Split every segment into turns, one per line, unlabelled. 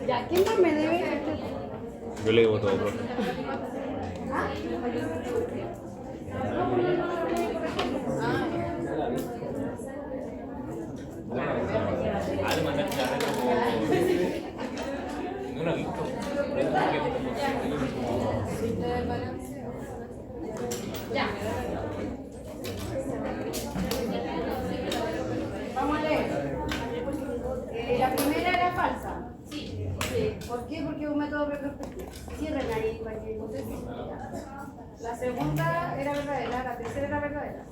Ya, ¿quién más me debe?
Yo le digo todo, profe.
Ya. Vamos a leer. La primera era falsa. Sí. ¿Por qué? Porque es un método retrospectivo. Cierren ahí para que ustedes. La segunda era verdadera, la tercera era verdadera.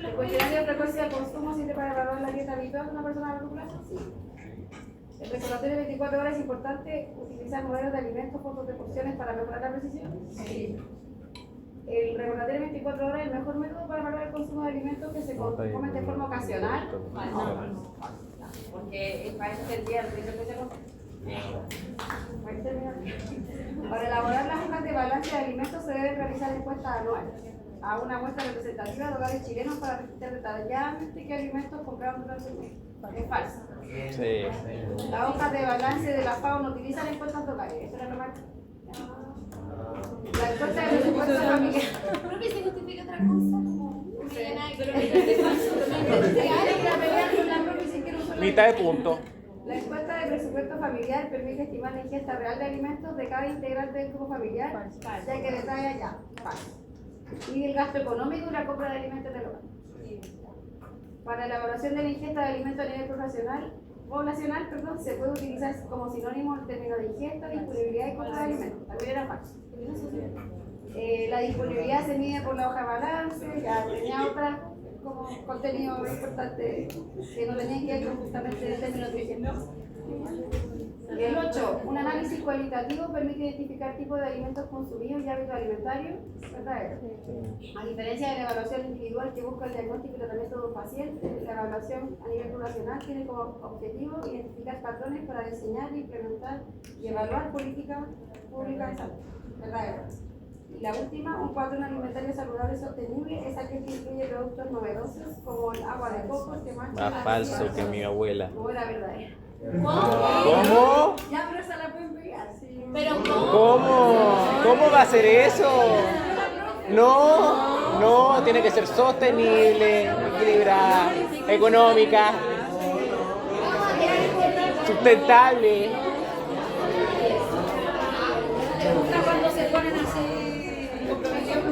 ¿El cuestionario de frecuencia de consumo sirve para evaluar la dieta habitual de una persona a largo plazo? Sí. El recordatorio de 24 horas es importante utilizar modelos de alimentos, fotos de porciones para mejorar la precisión. Sí. El recordatorio de 24 horas es el mejor método para evaluar el consumo de alimentos que se comen de forma ocasional. No. Porque para eso es el día del Para elaborar las hojas de balance de alimentos se deben realizar encuestas anuales a una muestra representativa de hogares chilenos para registrar detalladamente qué alimentos compraron durante el mes. Es falso.
Sí.
Las hojas de balance de la FAO no utilizan encuestas locales. Eso era normal. La encuesta de presupuesto familiar.
¿Por qué se justifica otra cosa?
Mitad de punto.
La encuesta de presupuesto familiar permite estimar la ingesta real de alimentos de cada integrante del grupo familiar, ya que detalla ya. Y el gasto económico y la compra de alimentos del hogar. Para la evaluación de la ingesta de alimentos a nivel poblacional, se puede utilizar como sinónimo el término de ingesta, disponibilidad y compra de alimentos. También era falso. La disponibilidad se mide por la hoja de balance, ya tenía otra como contenido importante que no tenía que ver justamente el término de ingesta. El 8. Un análisis cualitativo permite identificar tipos de alimentos consumidos y hábitos alimentarios. ¿Verdadero? A diferencia de la evaluación individual que busca el diagnóstico y tratamiento de un paciente, la evaluación a nivel poblacional tiene como objetivo identificar patrones para diseñar, implementar y evaluar políticas públicas de salud. ¿Verdadero? Y la última, un patrón alimentario saludable y sostenible es aquel que incluye productos novedosos como el agua de coco, que
Más falso que mi abuela.
No era verdadera.
¿Cómo?
Ya, pero esa la pueden pegar, sí.
Pero
¿Cómo va a ser eso? No, tiene que ser sostenible, equilibrada, económica, sustentable.
¿Te gusta cuando se ponen así comprometidos?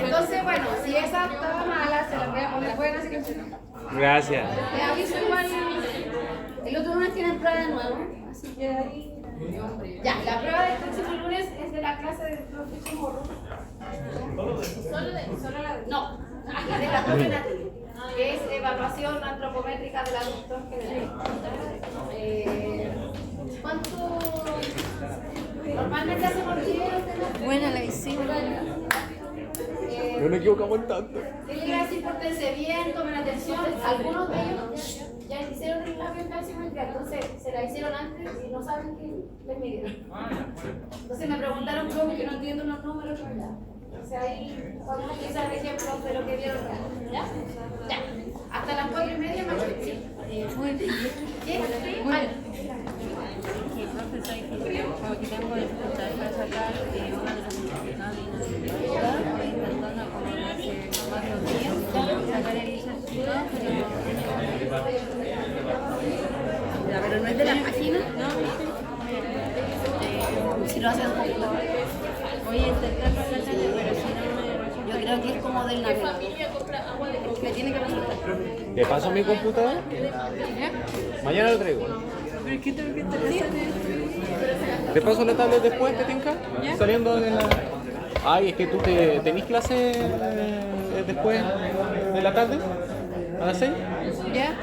Entonces, bueno, si esa estaba mala, se la voy a poner buena, así que
Gracias.
le aviso igual. El otro lunes tienen prueba de nuevo, así que ahí. Ya, la prueba del próximo lunes es de la clase del profe Morro. Solo la. No, aquí de la profe Natalie, que es evaluación antropométrica del adulto en general. ¿Cuánto? Normalmente hacemos 10.
Buena la hicimos.
No nos equivocamos en tanto.
¿Qué le iba a decir? Pórtense bien, tomen atención. Algunos de ellos ya hicieron el labio calcimétrica, entonces se la hicieron antes y no saben qué les midieron. Entonces me preguntaron cómo que no entiendo unos números, ¿verdad? Entonces ahí vamos a utilizar ejemplos de lo que vieron. ¿Ya? Ya. Hasta las 4:30 más. Sí.
Muy bien.
¿Qué? Vale.
Profesor, como que tengo dificultades para sacar una de las dificultades estoy intentando como hace más de 2 días sacar el certificado, pero no es de la página, ¿no? Si lo haces un poquito. Voy a intentarlo en la tarde, pero si no me... Yo creo que es como del navegador. Me tiene que resultar.
¿Te paso mi computador? Mañana lo traigo.
¿Pero qué tengo que estar haciendo?
¿Te paso la tablet después, te tinca? Saliendo de la... Ay, es que tú tenés clase después de la tarde, a las 6.
¿Ya?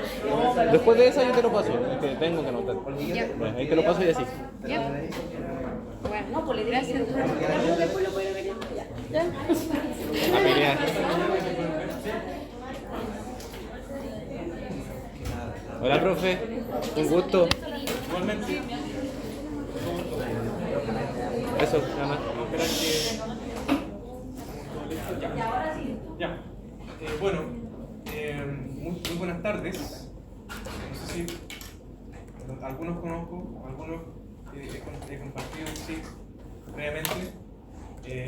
Después de esa yo te lo paso, es que tengo que anotar.
Ya.
Bueno, ahí te lo paso y así.
¿Ya? Bueno, no, pues le gracias.
Después lo pueden ver. Ya.
A pelear. Hola, profe. Un gusto.
Igualmente.
Eso, nada más.
Vamos a esperar que... Ya. Bueno, muy buenas tardes. No sé si algunos conozco, algunos he compartido sí, previamente.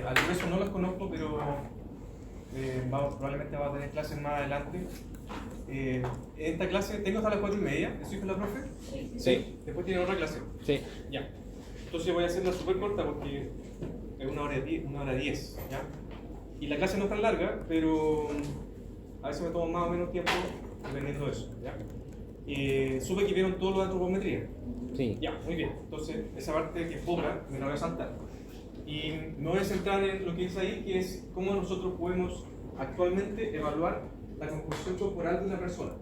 Al grueso no los conozco, pero probablemente vamos a tener clases más adelante. En esta clase tengo hasta las 4:30. ¿Eso hizo la profe?
Sí.
Después tiene otra clase.
Sí.
Ya. Entonces voy a hacerla súper corta porque es 1:10, ¿ya? Y la clase no es tan larga, pero a veces me tomo más o menos tiempo dependiendo de eso, ¿ya? Supe que vieron todo lo de antropometría.
Sí.
Ya, muy bien. Entonces, esa parte que es poca, me la voy a saltar. Y me voy a centrar en lo que dice ahí, que es cómo nosotros podemos actualmente evaluar la composición corporal de una persona,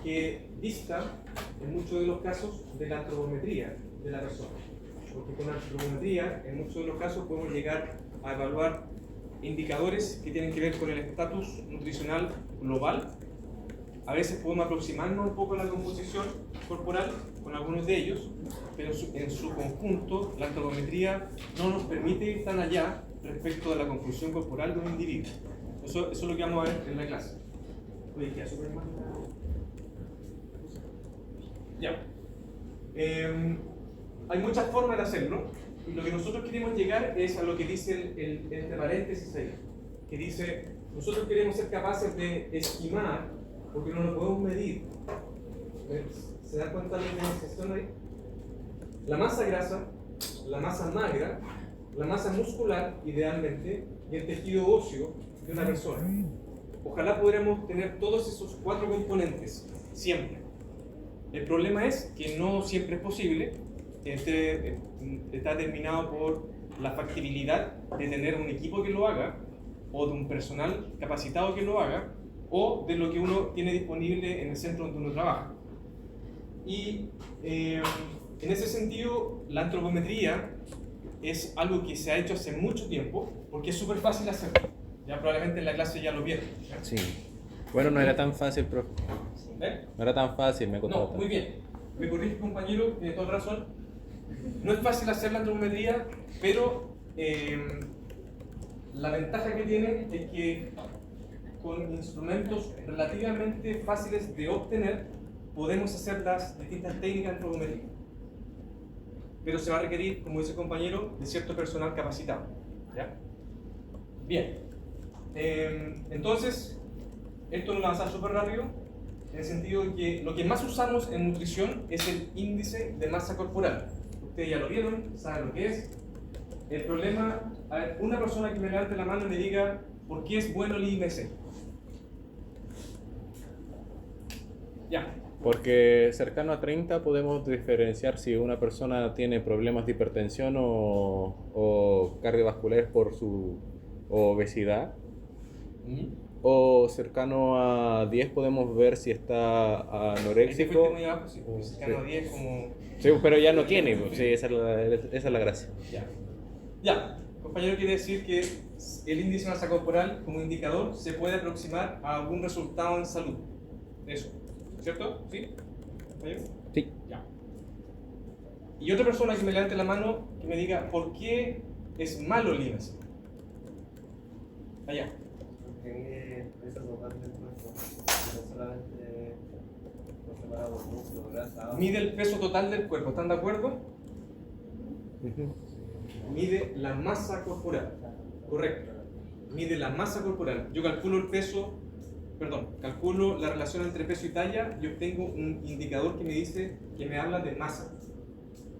que dista, en muchos de los casos, de la antropometría de la persona. Porque con la antropometría, en muchos de los casos, podemos llegar a evaluar indicadores que tienen que ver con el estatus nutricional global. A veces podemos aproximarnos un poco a la composición corporal con algunos de ellos, pero en su conjunto la antropometría no nos permite ir tan allá respecto de la composición corporal de un individuo. Eso es lo que vamos a ver en la clase. Oye, queda súper mal. Ya. Hay muchas formas de hacerlo, y lo que nosotros queremos llegar es a lo que dice entre paréntesis ahí, que dice, nosotros queremos ser capaces de estimar, porque no lo podemos medir. ¿Se da cuenta de la diferenciación ahí? La masa grasa, la masa magra, la masa muscular, idealmente, y el tejido óseo de una persona. Ojalá pudiéramos tener todos esos 4 componentes, siempre. El problema es que no siempre es posible. Está determinado por la factibilidad de tener un equipo que lo haga, o de un personal capacitado que lo haga, o de lo que uno tiene disponible en el centro donde uno trabaja. Y en ese sentido, la antropometría es algo que se ha hecho hace mucho tiempo, porque es súper fácil hacerlo. Ya probablemente en la clase ya lo vieron. ¿Ya?
Sí. Bueno, no era tan fácil, profe. No era tan fácil, me costó.
No, muy bien. Me corrige, compañero, tiene toda razón. No es fácil hacer la antropometría, pero la ventaja que tiene es que con instrumentos relativamente fáciles de obtener podemos hacer las distintas técnicas de antropometría. Pero se va a requerir, como dice el compañero, de cierto personal capacitado. ¿Ya? Bien. Entonces, esto lo va a avanzar súper rápido, en el sentido de que lo que más usamos en nutrición es el índice de masa corporal. Ustedes ya lo vieron, saben lo que es. El problema, a ver, una persona que me levante la mano y me diga por qué es bueno el IMC. Ya.
Porque cercano a 30 podemos diferenciar si una persona tiene problemas de hipertensión o cardiovasculares por su obesidad. O cercano a 10 podemos ver si está anoréxico.
Muy abajo, sí, cercano a 10 como...
Sí, pero ya no tiene, sí, esa es la gracia.
Ya. Ya, compañero, quiere decir que el índice de masa corporal como indicador se puede aproximar a algún resultado en salud. Eso, ¿cierto? ¿Sí? ¿Compañero?
Sí.
Ya. Y otra persona que me levante la mano que me diga por qué es malo el IMC. Allá.
Porque peso total del cuerpo, no solamente por separado por músculo, grasa.
Mide el peso total del cuerpo, ¿están de acuerdo? Mide la masa corporal, correcto. Mide la masa corporal. Yo calculo el peso, calculo la relación entre peso y talla y obtengo un indicador que me dice, que me habla de masa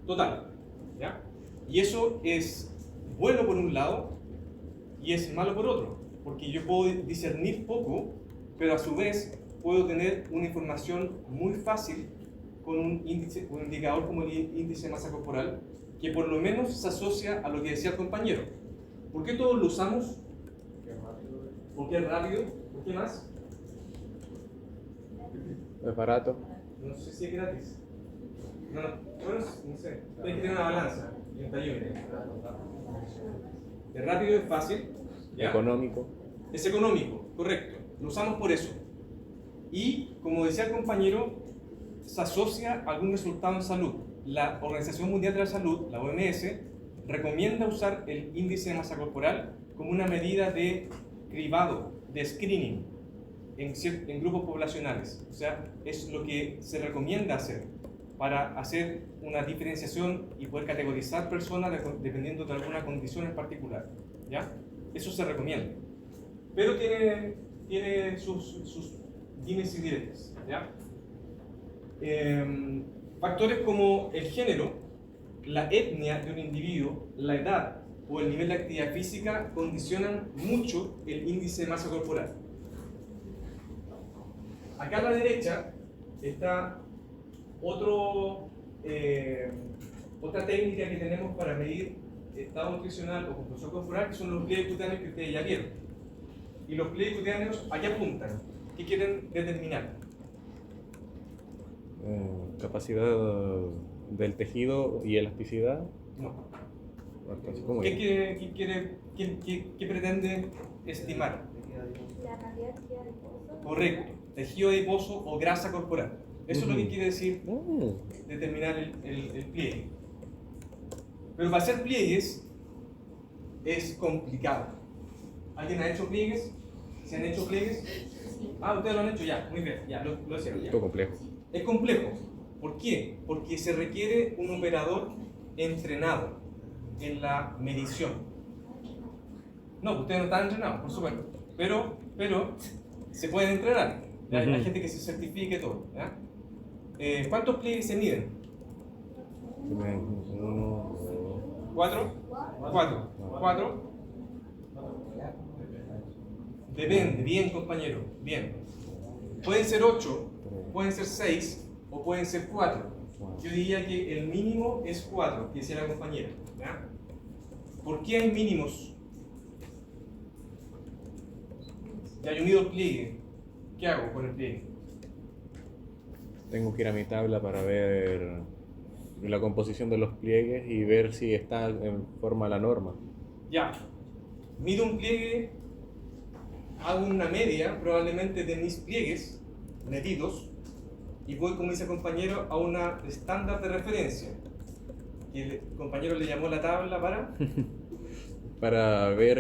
total, ¿ya? Y eso es bueno por un lado y es malo por otro, porque yo puedo discernir poco, pero a su vez puedo tener una información muy fácil con un indicador como el índice de masa corporal, que por lo menos se asocia a lo que decía el compañero. ¿Por qué todos lo usamos? Porque es rápido. ¿Por qué más?
Es barato.
No sé si es gratis. Bueno, no sé. Tienes que tener una balanza y un tallón. Es rápido, es fácil. ¿Ya?
Económico.
Es económico, correcto. Lo usamos por eso. Y, como decía el compañero, se asocia a algún resultado en salud. La Organización Mundial de la Salud, la OMS, recomienda usar el índice de masa corporal como una medida de cribado, de screening en grupos poblacionales. O sea, es lo que se recomienda hacer para hacer una diferenciación y poder categorizar personas dependiendo de alguna condición en particular. ¿Ya? Eso se recomienda. Pero tiene sus dimes y diretes. ¿Ya? Factores como el género, la etnia de un individuo, la edad o el nivel de actividad física condicionan mucho el índice de masa corporal. Acá a la derecha está otra técnica que tenemos para medir estado nutricional o composición corporal, que son los pliegues cutáneos que ustedes ya vieron. Y los pliegues cutáneos, ¿a qué apuntan? ¿Qué quieren determinar?
Capacidad del tejido y elasticidad.
No.
¿Cómo es?
¿Qué pretende estimar?
La cantidad de tejido adiposo.
Correcto. Tejido adiposo o grasa corporal. Eso es lo que quiere decir determinar el pliegue. Pero para hacer pliegues es complicado. ¿Alguien ha hecho pliegues? ¿Se han hecho pliegues? Ah, ustedes lo han hecho ya, muy bien, ya, lo hicieron ya.
Todo complejo.
Es complejo. ¿Por qué? Porque se requiere un operador entrenado en la medición. No, ustedes no están entrenados, por supuesto, pero se pueden entrenar. ¿Ya? Hay gente que se certifique todo. ¿Ya? ¿Cuántos pliegues se miden?
Uno,
¿Cuatro? ¿Cuatro? Depende, bien compañero, bien. Pueden ser 8, pueden ser 6 o pueden ser 4. Yo diría que el mínimo es 4, que decía la compañera. ¿Ya? ¿Por qué hay mínimos? Ya yo mido el pliegue. ¿Qué hago con el pliegue?
Tengo que ir a mi tabla para ver la composición de los pliegues y ver si está en forma a la norma.
Ya. Mido un pliegue, hago una media probablemente de mis pliegues medidos y voy, como dice el compañero, a una estándar de referencia. Y el compañero le llamó la tabla para...
Para ver,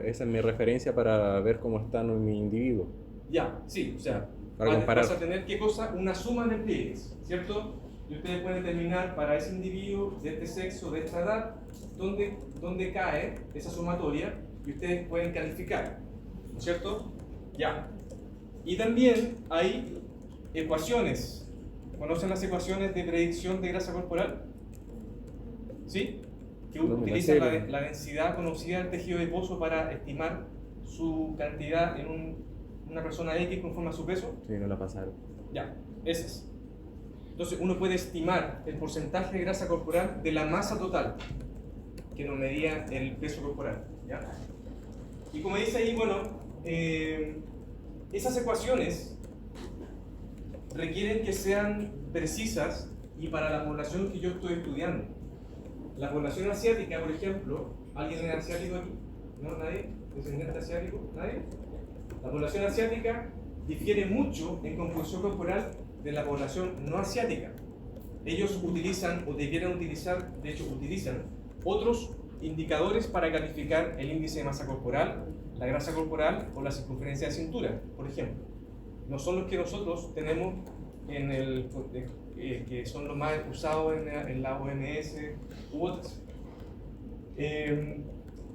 esa es mi referencia para ver cómo está mi individuo.
Ya, sí, o sea,
Para comparar.
vas a tener, ¿qué cosa? Una suma de pliegues, ¿cierto? Y ustedes pueden determinar para ese individuo de este sexo, de esta edad, dónde cae esa sumatoria y ustedes pueden calificar, ¿no es cierto? Ya. Y también hay ecuaciones. ¿Conocen las ecuaciones de predicción de grasa corporal? ¿Sí? Que
No me la
utilizan
sé.
la densidad conocida del tejido adiposo para estimar su cantidad en una persona X conforme a su peso.
Sí, no la pasaron.
Ya, esas. Entonces uno puede estimar el porcentaje de grasa corporal de la masa total que nos medía el peso corporal. ¿Ya? Y como dice ahí, bueno, esas ecuaciones requieren que sean precisas y para la población que yo estoy estudiando. La población asiática, por ejemplo, ¿alguien es asiático aquí? ¿No? ¿Nadie? ¿Descendiente asiático? ¿Nadie? La población asiática difiere mucho en composición corporal de la población no asiática. Ellos utilizan, o debieran utilizar, de hecho utilizan, otros indicadores para calificar el índice de masa corporal, la grasa corporal o la circunferencia de cintura, por ejemplo. No son los que nosotros tenemos que son los más usados en la OMS u otras.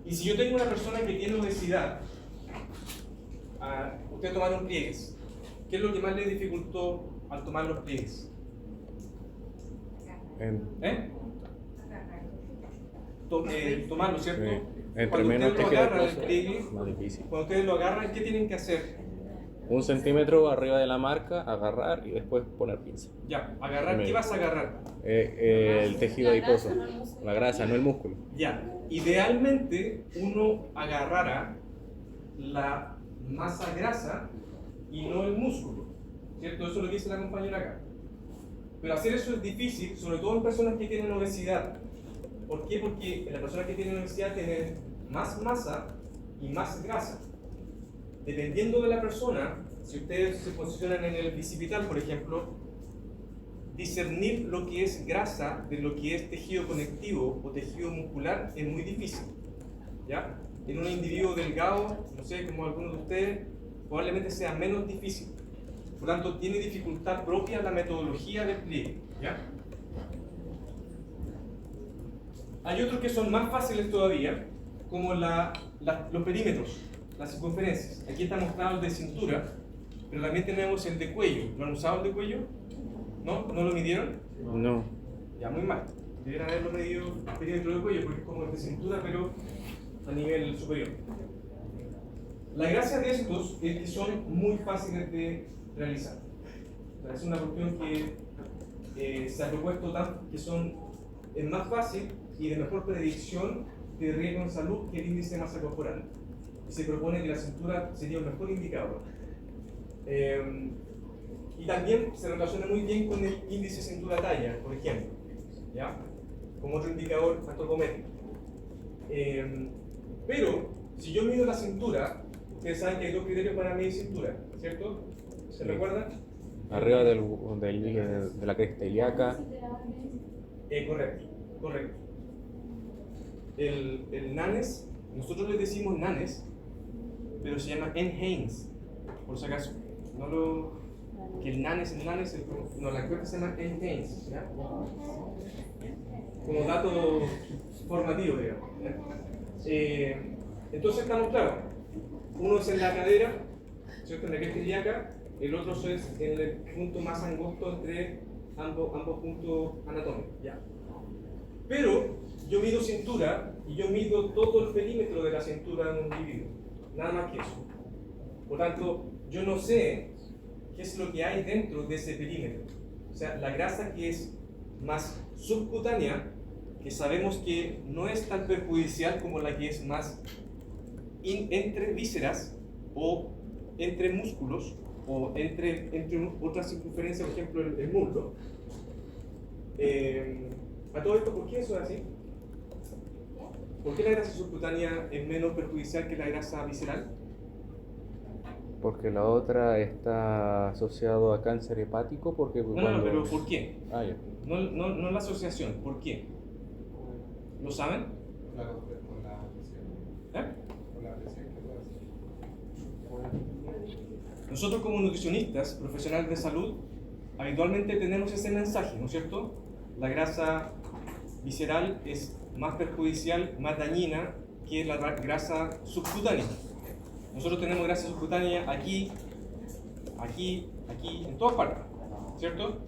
Y si yo tengo una persona que tiene obesidad, ustedes tomaron pliegues, ¿qué es lo que más le dificultó al tomar los pliegues? Tomarlo, ¿cierto?
Entre
Cuando
menos
ustedes lo
tejido
agarran el
adiposo,
pliegue,
más difícil.
cuando ustedes lo agarran, ¿qué tienen que hacer?
1 centímetro arriba de la marca, agarrar y después poner pinza.
Ya, agarrar, ¿qué vas a agarrar?
El tejido adiposo, la grasa, no el músculo.
Ya, idealmente uno agarrara la masa grasa y no el músculo, ¿cierto? Eso es lo que dice la compañera acá. Pero hacer eso es difícil, sobre todo en personas que tienen obesidad. ¿Por qué? Porque las personas que tienen obesidad tienen más masa y más grasa. Dependiendo de la persona, si ustedes se posicionan en el bicipital, por ejemplo, discernir lo que es grasa de lo que es tejido conectivo o tejido muscular es muy difícil, ¿ya? En un individuo delgado, no sé, como algunos de ustedes, probablemente sea menos difícil. Por lo tanto, tiene dificultad propia la metodología del pliegue, ¿ya? Hay otros que son más fáciles todavía, como los perímetros, las circunferencias. Aquí está mostrado el de cintura, pero también tenemos el de cuello. ¿Lo han usado el de cuello? ¿No? ¿No lo midieron?
No.
Ya, muy mal. Deberían haberlo medido el perímetro de cuello, porque es como el de cintura, pero a nivel superior. La gracia de estos es que son muy fáciles de realizar. O sea, es una cuestión que se ha propuesto es más fácil y de mejor predicción de riesgo en salud que el índice de masa corporal. Y se propone que la cintura sería un mejor indicador. Y también se relaciona muy bien con el índice cintura-talla, por ejemplo, ¿ya? Como otro indicador antropométrico. Pero, si yo mido la cintura, ustedes saben que hay dos criterios para medir cintura, ¿cierto? ¿Se recuerdan?
Arriba de la cresta ilíaca.
Correcto. El nanes, nosotros le decimos nanes, pero se llama NHANES, por si acaso. Que el nanes, no, la cresta se llama NHANES, ¿ya? Como dato formativo, digamos. Entonces estamos claros. Uno es en la cadera, ¿cierto? En la cresta ilíaca, el otro es en el punto más angosto entre ambos puntos anatómicos, ¿ya? Pero yo mido cintura y yo mido todo el perímetro de la cintura de un individuo, nada más que eso. Por tanto, yo no sé qué es lo que hay dentro de ese perímetro. O sea, la grasa que es más subcutánea, que sabemos que no es tan perjudicial como la que es más entre vísceras o entre músculos o entre otras circunferencias, por ejemplo el muslo. A todo esto, ¿por qué eso es así? ¿Por qué la grasa subcutánea es menos perjudicial que la grasa visceral?
Porque la otra está asociado a cáncer hepático, porque
No, pero ¿por qué?
Ah, ya.
No la asociación, ¿por qué? ¿Lo saben?
Claro, con la presión.
¿Eh?
Con la presión que puede hacer.
Nosotros como nutricionistas, profesionales de salud, habitualmente tenemos ese mensaje, ¿no es cierto? La grasa visceral es más perjudicial, más dañina que la grasa subcutánea. Nosotros tenemos grasa subcutánea aquí, en todas partes, ¿cierto?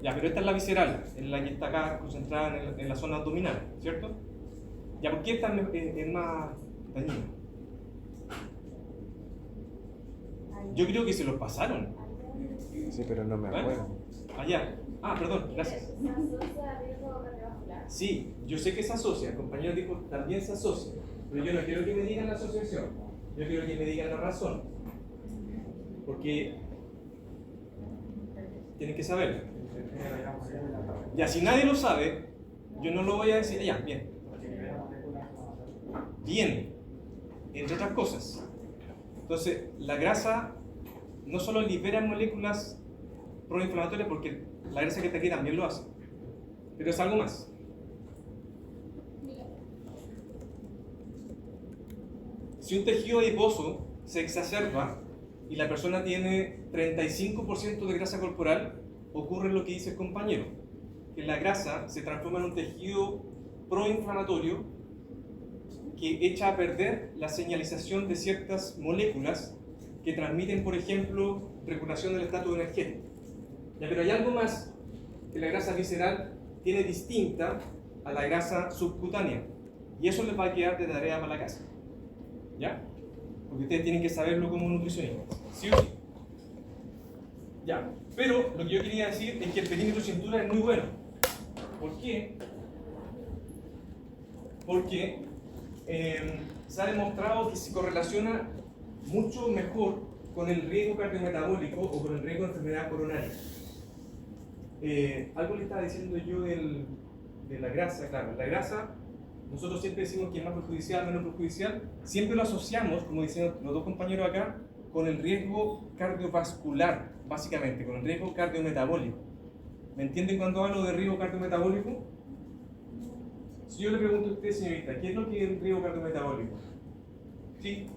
Ya, pero esta es la visceral, es la que está acá concentrada en la zona abdominal, ¿cierto? Ya, ¿por qué esta es más dañina? Yo creo que se los pasaron.
Sí, pero no me acuerdo.
Allá. Ah, perdón, gracias.
¿Se asocia a riesgo cardiovascular?
Sí, yo sé que se asocia, el compañero dijo también se asocia, pero yo no quiero que me digan la asociación, yo quiero que me digan la razón, porque tienen que saberlo. Ya, si nadie lo sabe, yo no lo voy a decir. Ya, bien. Bien, entre otras cosas. Entonces, la grasa no solo libera moléculas proinflamatorias, porque la grasa que está aquí también lo hace, pero es algo más. Si un tejido adiposo se exacerba y la persona tiene 35% de grasa corporal, ocurre lo que dice el compañero, que la grasa se transforma en un tejido proinflamatorio que echa a perder la señalización de ciertas moléculas que transmiten, por ejemplo, regulación del estatus energético. Ya, pero hay algo más que la grasa visceral tiene distinta a la grasa subcutánea, y eso les va a quedar de tarea para la casa. ¿Ya? Porque ustedes tienen que saberlo como nutricionistas, ¿sí o sí? Ya, pero lo que yo quería decir es que el perímetro cintura es muy bueno. ¿Por qué? Porque se ha demostrado que se correlaciona mucho mejor con el riesgo cardiometabólico o con el riesgo de enfermedad coronaria. Algo le estaba diciendo yo de la grasa. Claro, la grasa nosotros siempre decimos que es más perjudicial, menos perjudicial, siempre lo asociamos, como dicen los dos compañeros acá, con el riesgo cardiovascular, básicamente, con el riesgo cardiometabólico. ¿Me entienden cuando hablo de riesgo cardiometabólico? Si yo le pregunto a usted, señorita, ¿qué es lo que es el riesgo cardiometabólico? ¿Sí?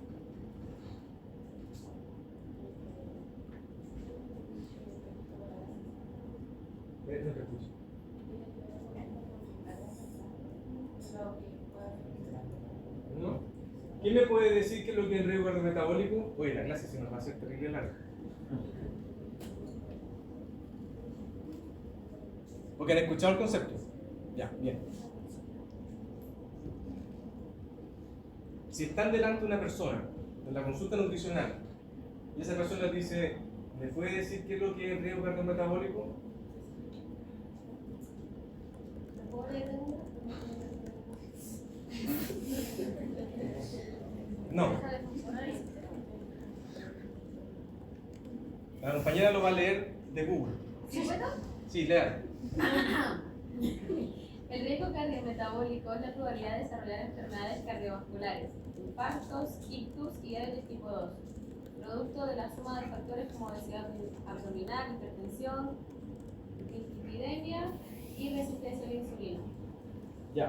No te escucho. ¿No? ¿Quién me puede decir qué es lo que es el riesgo cardiometabólico? Oye, la clase se nos va a hacer terrible larga. Porque han escuchado el concepto. Ya, bien. Si están delante de una persona en la consulta nutricional y esa persona dice, ¿me puede decir qué es lo que es el riesgo cardiometabólico? No. La compañera lo va a leer de Google.
¿Sí puedo?
Sí, lea.
El riesgo cardiometabólico es la probabilidad de desarrollar enfermedades cardiovasculares, infartos, ictus y diabetes tipo 2, producto de la suma de factores como obesidad abdominal, hipertensión, dislipidemia y resistencia a la insulina.
Ya.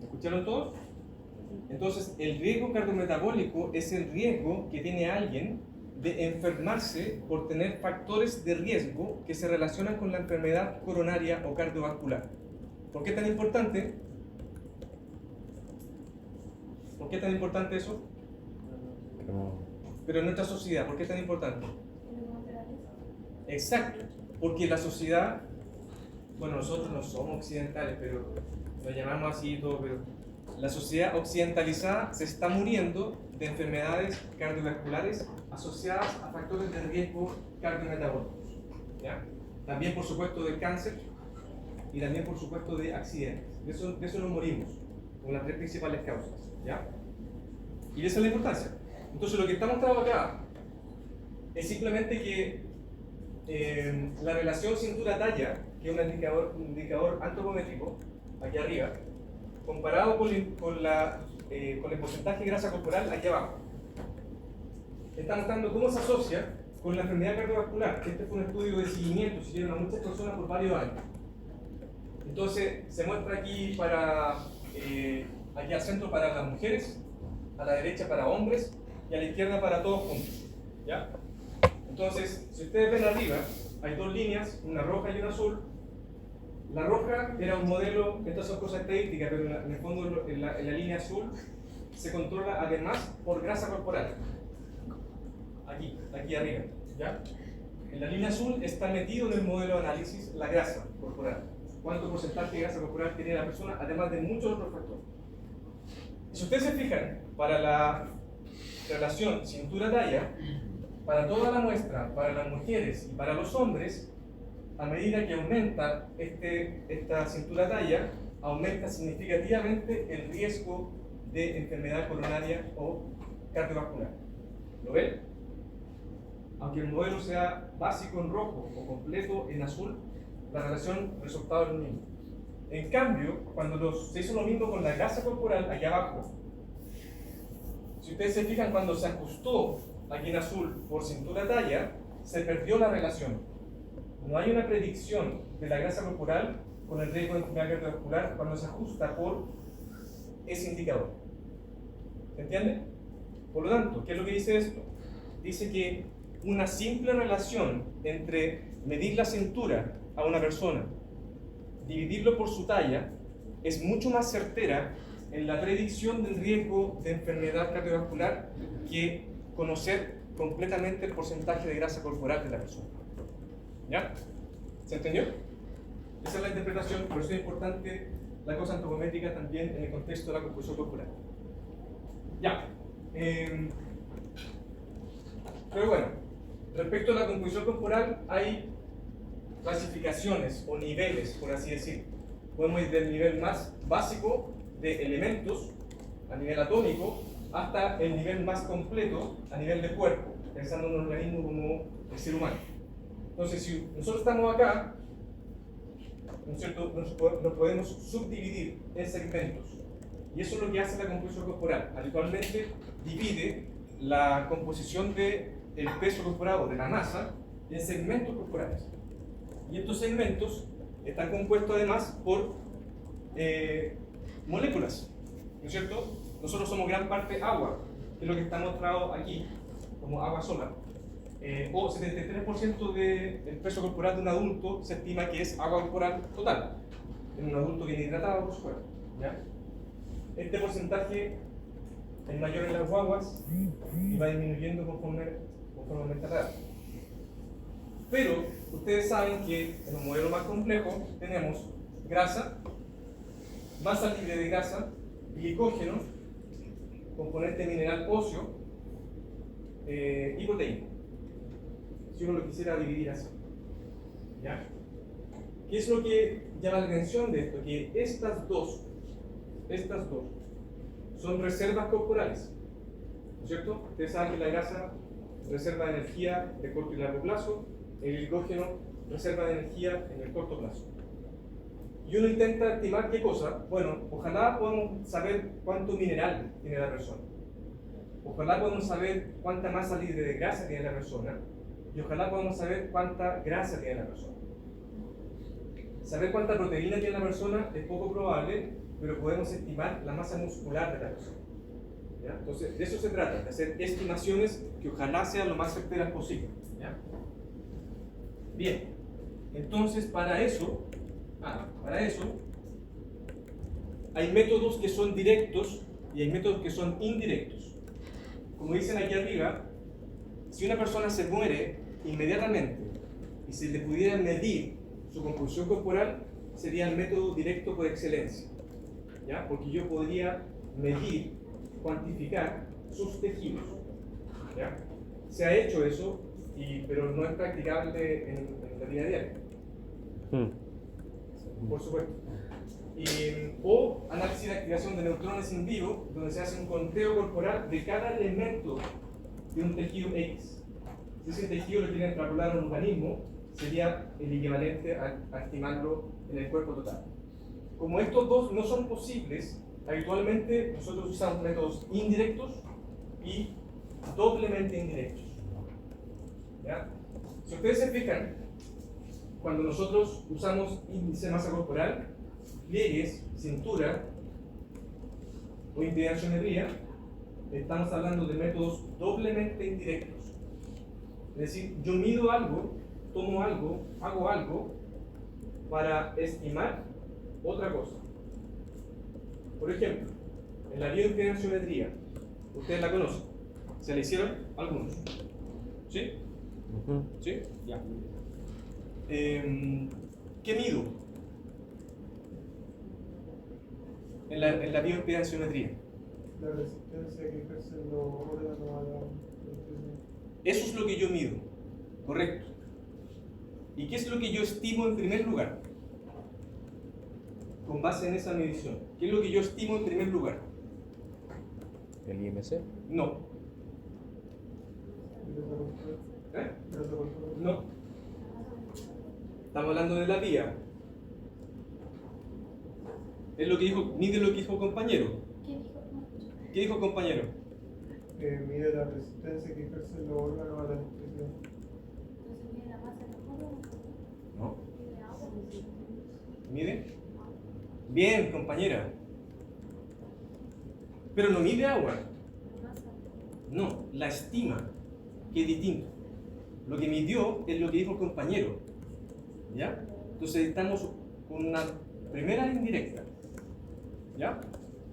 ¿Escucharon todos? Entonces, el riesgo cardiometabólico es el riesgo que tiene alguien de enfermarse por tener factores de riesgo que se relacionan con la enfermedad coronaria o cardiovascular. ¿Por qué es tan importante? ¿Por qué es tan importante eso? Pero en nuestra sociedad, ¿por qué es tan importante? Exacto, porque la sociedad, bueno, nosotros no somos occidentales, pero lo llamamos así y todo, pero la sociedad occidentalizada se está muriendo de enfermedades cardiovasculares asociadas a factores de riesgo cardiometabólicos. ¿Ya? También, por supuesto, de cáncer y también, por supuesto, de accidentes. De eso nos morimos, con las tres principales causas. ¿Ya? Y de esa es la importancia. Entonces, lo que está mostrado acá es simplemente que la relación cintura-talla, que es un indicador antropométrico, aquí arriba, comparado con el porcentaje de grasa corporal aquí abajo, está mostrando cómo se asocia con la enfermedad cardiovascular. Este fue un estudio de seguimiento, se hicieron a muchas personas por varios años. Entonces, se muestra aquí aquí al centro para las mujeres, a la derecha para hombres y a la izquierda para todos juntos. ¿Ya? Entonces, si ustedes ven arriba, hay dos líneas, una roja y una azul. La roja era un modelo, estas son cosas estadísticas, pero en el fondo en la línea azul se controla además por grasa corporal. Aquí arriba. ¿Ya? En la línea azul está metido en el modelo de análisis la grasa corporal. ¿Cuánto porcentaje de grasa corporal tiene la persona? Además de muchos otros factores. Si ustedes se fijan, para la relación cintura-talla, para toda la muestra, para las mujeres y para los hombres, a medida que aumenta esta cintura-talla, aumenta significativamente el riesgo de enfermedad coronaria o cardiovascular. ¿Lo ven? Aunque el modelo sea básico en rojo o completo en azul, la relación resultado es lo mismo. En cambio, cuando se hizo lo mismo con la grasa corporal, aquí abajo, si ustedes se fijan, cuando se ajustó aquí en azul por cintura-talla, se perdió la relación. No hay una predicción de la grasa corporal con el riesgo de enfermedad cardiovascular cuando se ajusta por ese indicador. ¿Se entiende? Por lo tanto, ¿qué es lo que dice esto? Dice que una simple relación entre medir la cintura a una persona, dividirlo por su talla, es mucho más certera en la predicción del riesgo de enfermedad cardiovascular que conocer completamente el porcentaje de grasa corporal de la persona. ¿Ya? ¿Se entendió? Esa es la interpretación, por eso es importante la cosa antropométrica también en el contexto de la composición corporal. Ya. Pero bueno, respecto a la composición corporal hay clasificaciones o niveles, por así decir. Podemos ir del nivel más básico de elementos a nivel atómico hasta el nivel más completo a nivel de cuerpo, pensando en un organismo como el ser humano. Entonces, si nosotros estamos acá, ¿no es cierto?, nos podemos subdividir en segmentos. Y eso es lo que hace la composición corporal. Habitualmente divide la composición del peso corporal o de la masa en segmentos corporales. Y estos segmentos están compuestos además por moléculas, ¿no es cierto? Nosotros somos gran parte agua, que es lo que está mostrado aquí como agua sola. O 73% del peso corporal de un adulto se estima que es agua corporal total, en un adulto bien hidratado, por supuesto, ¿ya? Este porcentaje es mayor en las guaguas y va disminuyendo conforme aumenta la edad. Pero ustedes saben que en un modelo más complejo tenemos grasa, masa libre de grasa, glicógeno, componente mineral óseo y proteína. Si uno lo quisiera dividir así. ¿Ya? ¿Qué es lo que llama la atención de esto? Que estas dos son reservas corporales, ¿no es cierto? Ustedes saben que la grasa reserva energía de corto y largo plazo, el glicógeno reserva de energía en el corto plazo. Y uno intenta estimar qué cosa. Bueno, ojalá podamos saber cuánto mineral tiene la persona. Ojalá podamos saber cuánta masa libre de grasa tiene la persona. Y ojalá podamos saber cuánta grasa tiene la persona. Saber cuánta proteína tiene la persona es poco probable, pero podemos estimar la masa muscular de la persona. ¿Ya? Entonces, de eso se trata, de hacer estimaciones que ojalá sean lo más certeras posible. ¿Ya? Bien, entonces para eso hay métodos que son directos y hay métodos que son indirectos. Como dicen aquí arriba, si una persona se muere inmediatamente y se le pudiera medir su composición corporal, sería el método directo por excelencia, ¿ya? Porque yo podría medir, cuantificar sus tejidos, ¿ya? Se ha hecho eso, pero no es practicable en la vida diaria. Por supuesto. O análisis de activación de neutrones in vivo, donde se hace un conteo corporal de cada elemento de un tejido X. Si ese tejido lo quieren extrapolar a un organismo, sería el equivalente a estimarlo en el cuerpo total. Como estos dos no son posibles, habitualmente nosotros usamos métodos indirectos y doblemente indirectos. ¿Ya? Si ustedes se fijan, cuando nosotros usamos índice de masa corporal, pliegues, cintura o impedanciometría, estamos hablando de métodos doblemente indirectos. Es decir, yo mido algo, tomo algo, hago algo para estimar otra cosa. Por ejemplo, en la bioimpedanciometría, ustedes la conocen, ¿se la hicieron algunos? ¿Sí? ¿Sí? Ya. ¿Qué mido en la bioimpedanciometría?
La resistencia que ejercen los órganos a la nutrición.
Eso es lo que yo mido, correcto. ¿Y qué es lo que yo estimo en primer lugar? Con base en esa medición, ¿qué es lo que yo estimo en primer lugar?
¿El IMC?
No. ¿Eh? No. Estamos hablando de la vía. Es lo que dijo, mide lo que dijo compañero. ¿Qué dijo compañero?
Mide la resistencia que ejercen los órganos a la nutrición.
¿No? ¿Mide? Bien, compañera. Pero no mide agua. No, la estima, que es distinto. Lo que midió es lo que dijo el compañero. ¿Ya? Entonces estamos con una primera indirecta. ¿Ya?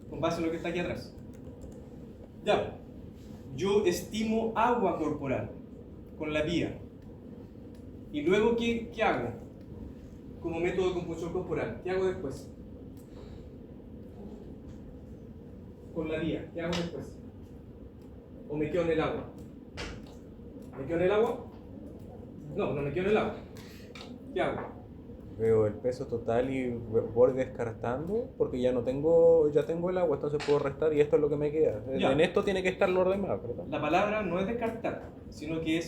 Con base en lo que está aquí atrás. Ya. Yo estimo agua corporal con la vía. Y luego, ¿qué hago? Como método de composición corporal. ¿Qué hago después? Con la vía. ¿Qué hago después? ¿O me quedo en el agua? ¿Me quedo en el agua? No, no me quedo en el agua. ¿Qué hago?
Veo el peso total y voy descartando porque ya tengo el agua, entonces puedo restar y esto es lo que me queda.
Ya.
En esto tiene que estar lo demás, ¿verdad?
La palabra no es descartar, sino que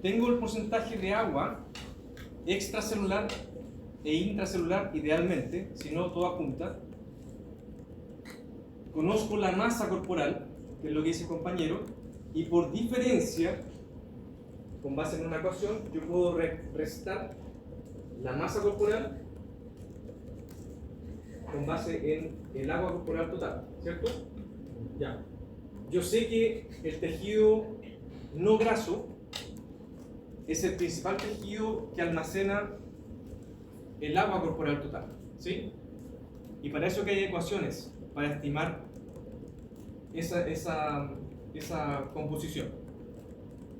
tengo el porcentaje de agua extracelular e intracelular idealmente, si no toda junta. Conozco la masa corporal, que es lo que dice el compañero, y por diferencia, con base en una ecuación, yo puedo restar la masa corporal con base en el agua corporal total, ¿cierto? Ya. Yo sé que el tejido no graso es el principal tejido que almacena el agua corporal total, ¿sí? Y para eso que hay ecuaciones, para estimar esa composición.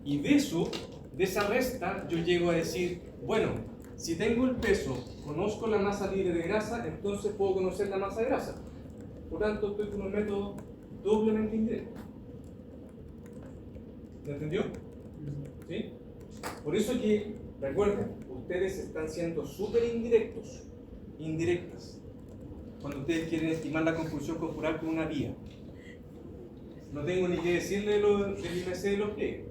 Y de esa resta, yo llego a decir, bueno, si tengo el peso, conozco la masa libre de grasa, entonces puedo conocer la masa de grasa. Por tanto, estoy con un método doblemente indirecto. ¿Me entendió? ¿Sí? Por eso que, recuerden, ustedes están siendo súper indirectas, cuando ustedes quieren estimar la composición corporal con una vía. No tengo ni que decirle del IMC de los pliegues.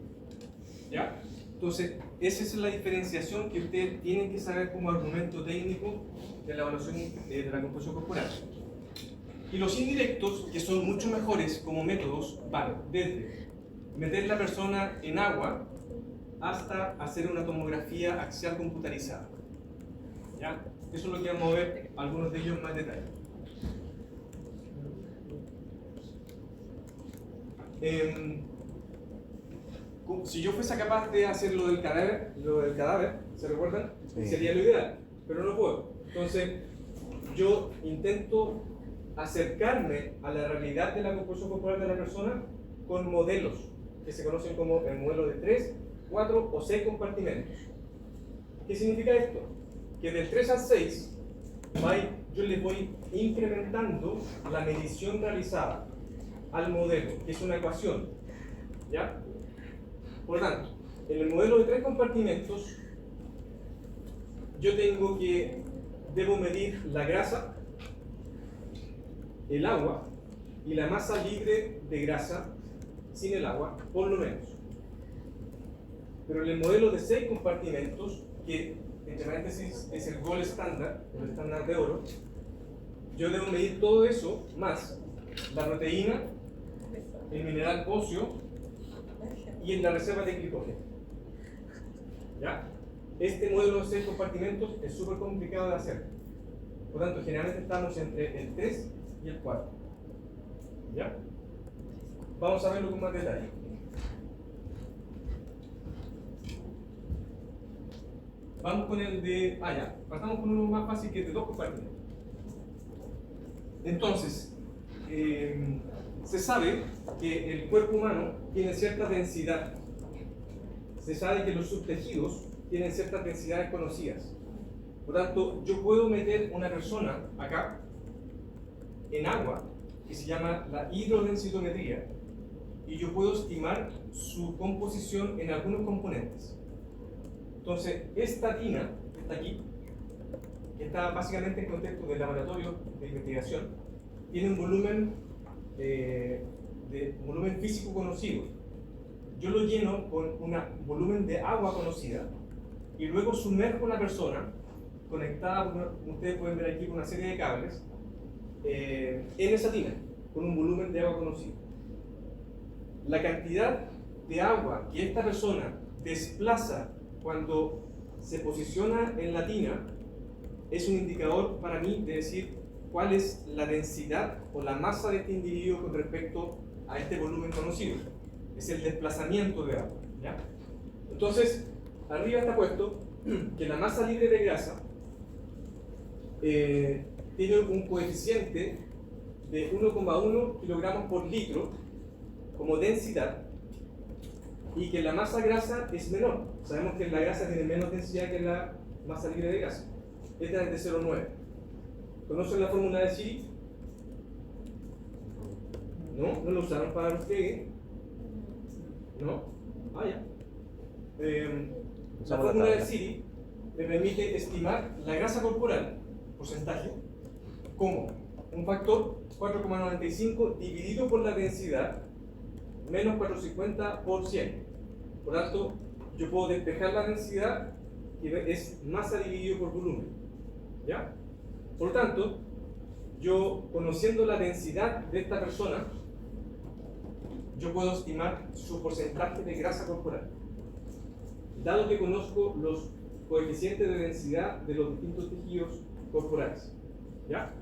¿Ya? Entonces, esa es la diferenciación que ustedes tienen que saber como argumento técnico de la evaluación de la composición corporal. Y los indirectos, que son mucho mejores como métodos, van desde meter la persona en agua hasta hacer una tomografía axial computarizada. ¿Ya? Eso es lo que vamos a ver, algunos de ellos en más detalle. Si yo fuese capaz de hacer lo del cadáver, ¿se recuerdan?
Sí.
Sería lo ideal, pero no puedo. Entonces, yo intento acercarme a la realidad de la composición corporal de la persona con modelos que se conocen como el modelo de 3, 4 o 6 compartimentos. ¿Qué significa esto? Que del 3 al 6 yo le voy incrementando la medición realizada al modelo, que es una ecuación. ¿Ya? Por lo tanto, en el modelo de 3 compartimentos, yo debo medir la grasa, el agua y la masa libre de grasa sin el agua, por lo menos. Pero en el modelo de 6 compartimentos, que entre paréntesis es el gold standard, el estándar de oro, yo debo medir todo eso más la proteína, el mineral óseo y en la reserva de glicógeno. ¿Ya? Este modelo de 6 compartimentos es súper complicado de hacer. Por lo tanto, generalmente estamos entre el 3 y el 4. ¿Ya? Vamos a verlo con más detalle. Vamos con el de... ya. Partamos con uno más fácil que es de 2 compartimentos. Entonces, se sabe que el cuerpo humano tiene cierta densidad. Se sabe que los subtejidos tienen ciertas densidades conocidas. Por tanto, yo puedo meter una persona acá en agua, que se llama la hidrodensitometría, y yo puedo estimar su composición en algunos componentes. Entonces, esta tina, que está aquí, que está básicamente en contexto del laboratorio de investigación, tiene un volumen físico conocido. Yo lo lleno con un volumen de agua conocida y luego sumerjo a la persona conectada, ustedes pueden ver aquí con una serie de cables, en esa tina, con un volumen de agua conocido. La cantidad de agua que esta persona desplaza cuando se posiciona en la tina es un indicador para mí de decir cuál es la densidad o la masa de este individuo con respecto a este volumen conocido. Es el desplazamiento de agua. ¿Ya? Entonces, arriba está puesto que la masa libre de grasa tiene un coeficiente de 1,1 kilogramos por litro como densidad y que la masa grasa es menor. Sabemos que la grasa tiene menos densidad que la masa libre de grasa. Esta es de 0,9. ¿Conocen la fórmula de Chiri? ¿No? ¿No lo usaron para los pliegues? ¿No? Ya. La fórmula de Chiri me permite estimar la grasa corporal, porcentaje, como un factor 4,95 dividido por la densidad menos 450 por 100. Por tanto, yo puedo despejar la densidad que es masa dividido por volumen. ¿Ya? Por lo tanto, yo, conociendo la densidad de esta persona, yo puedo estimar su porcentaje de grasa corporal. Dado que conozco los coeficientes de densidad de los distintos tejidos corporales. ¿Ya?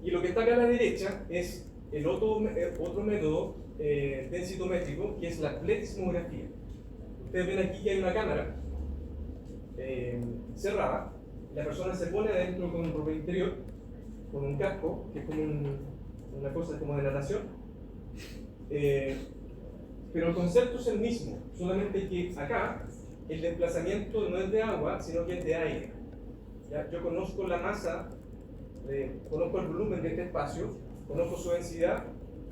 Y lo que está acá a la derecha es el otro método densitométrico, que es la pletismografía. Ustedes ven aquí que hay una cámara cerrada. La persona se pone adentro con ropa interior, con un casco, que es como una cosa como de natación. Pero el concepto es el mismo, solamente que acá el desplazamiento no es de agua, sino que es de aire. ¿Ya? Yo conozco la masa, conozco el volumen de este espacio, conozco su densidad,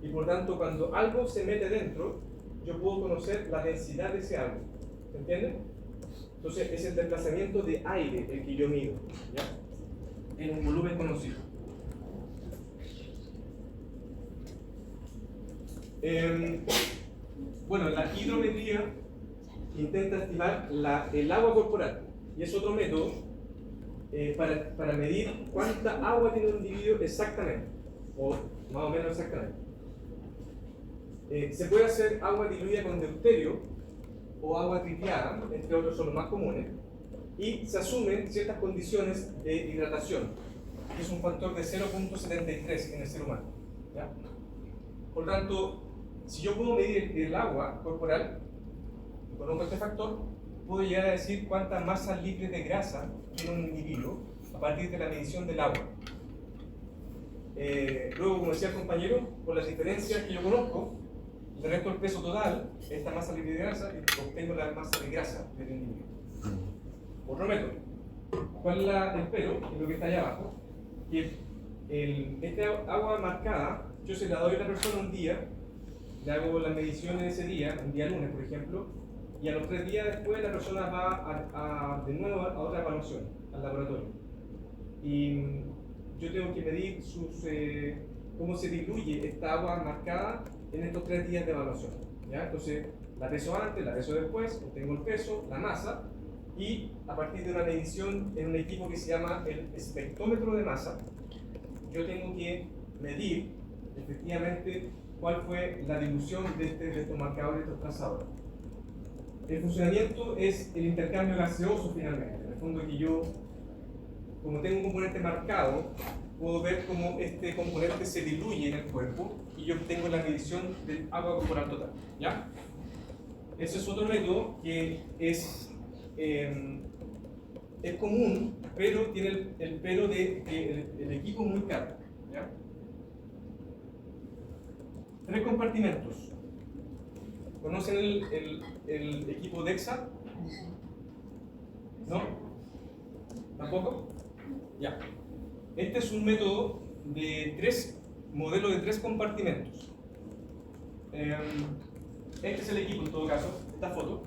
y por tanto cuando algo se mete dentro, yo puedo conocer la densidad de ese algo. ¿Se entiende? Entonces es el desplazamiento de aire el que yo mido, ¿ya? En un volumen conocido. Bueno, la hidrometría intenta estimar el agua corporal, y es otro método para medir cuánta agua tiene un individuo exactamente, o más o menos exactamente. Se puede hacer agua diluida con deuterio o agua tripiada, entre otros son los más comunes, y se asumen ciertas condiciones de hidratación, que es un factor de 0.73 en el ser humano, ¿ya? Por lo tanto, si yo puedo medir el agua corporal, y conozco este factor, puedo llegar a decir cuánta masa libre de grasa tiene un individuo a partir de la medición del agua. Luego, como decía el compañero, por las diferencias que yo conozco, le resto el peso total, esta masa libre de grasa, y obtengo la masa de grasa del individuo. Otro método. ¿Cuál es el pero? Es lo que está allá abajo. Que esta agua marcada, yo se la doy a la persona un día, le hago las mediciones de ese día, un día lunes, por ejemplo, y a los 3 días después la persona va de nuevo a otra evaluación, al laboratorio. Y yo tengo que medir cómo se diluye esta agua marcada en estos 3 días de evaluación, ¿ya? Entonces, la peso antes, la peso después, obtengo el peso, la masa, y a partir de una medición en un equipo que se llama el espectrómetro de masa, yo tengo que medir efectivamente cuál fue la dilución de estos marcadores, de estos trazadores. El funcionamiento es el intercambio gaseoso finalmente. En el fondo que yo, como tengo un componente marcado, puedo ver cómo este componente se diluye en el cuerpo y yo obtengo la medición del agua corporal total, ¿ya? Ese es otro método que es común, pero tiene el pero de que el equipo es muy caro, ¿ya? 3 compartimentos. ¿Conocen el equipo DEXA? ¿No? ¿Tampoco? Ya. Este es un método modelo de 3 compartimentos. Este es el equipo, en todo caso, esta foto,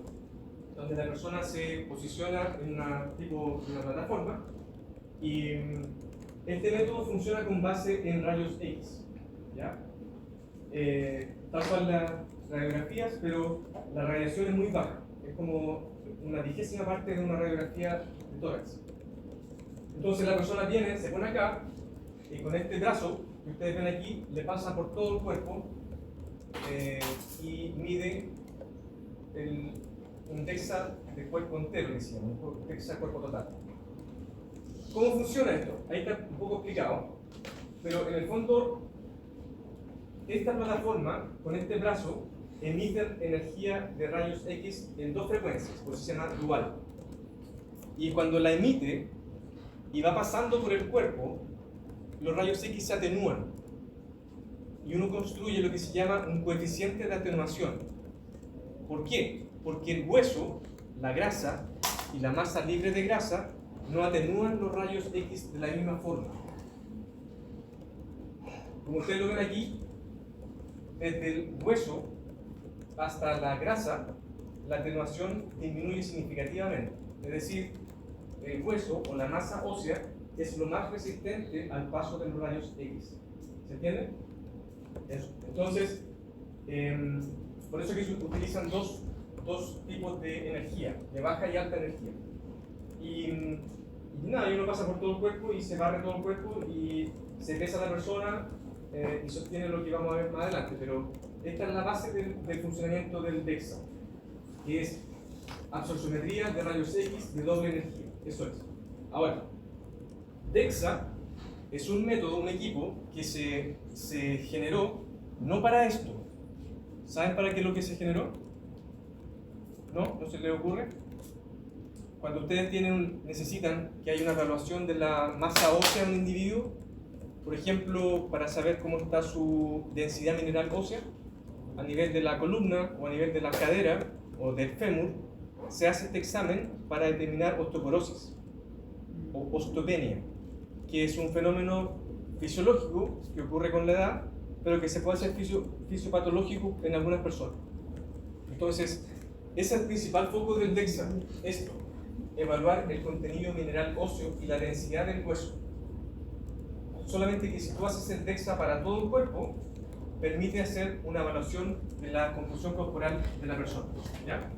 donde la persona se posiciona en una plataforma, y este método funciona con base en rayos X, ¿ya? Tal cual las radiografías, pero la radiación es muy baja, es como una 10ª parte de una radiografía de tórax. Entonces la persona viene, se pone acá, y con este brazo que ustedes ven aquí, le pasa por todo el cuerpo y mide un DEXA de cuerpo entero, decíamos, un DEXA cuerpo total. ¿Cómo funciona esto? Ahí está un poco explicado, pero en el fondo esta plataforma, con este brazo, emite energía de rayos X en 2 frecuencias, por eso se llama dual. Y cuando la emite y va pasando por el cuerpo, los rayos X se atenúan. Y uno construye lo que se llama un coeficiente de atenuación. ¿Por qué? Porque el hueso, la grasa y la masa libre de grasa no atenúan los rayos X de la misma forma. Como ustedes lo ven aquí, desde el hueso hasta la grasa, la atenuación disminuye significativamente. Es decir, el hueso o la masa ósea es lo más resistente al paso de los rayos X. ¿Se entiende? Eso. Entonces, por eso que se utilizan dos tipos de energía, de baja y alta energía. Y y nada, y uno pasa por todo el cuerpo y se barre todo el cuerpo y se pesa la persona y sostiene lo que vamos a ver más adelante. Pero esta es la base del funcionamiento del DEXA, que es absorciometría de rayos X de doble energía. Eso es. Ahora, DEXA es un método, un equipo que se generó no para esto. ¿Saben para qué es lo que se generó? ¿No? ¿No se les ocurre? Cuando ustedes necesitan que haya una evaluación de la masa ósea de un individuo, por ejemplo, para saber cómo está su densidad mineral ósea, a nivel de la columna o a nivel de la cadera o del fémur, se hace este examen para determinar osteoporosis o osteopenia, que es un fenómeno fisiológico que ocurre con la edad, pero que se puede hacer fisiopatológico en algunas personas. Entonces, ese es el principal foco del DEXA, esto, evaluar el contenido mineral óseo y la densidad del hueso. Solamente que si tú haces el DEXA para todo el cuerpo, permite hacer una evaluación de la composición corporal de la persona. ¿Ya?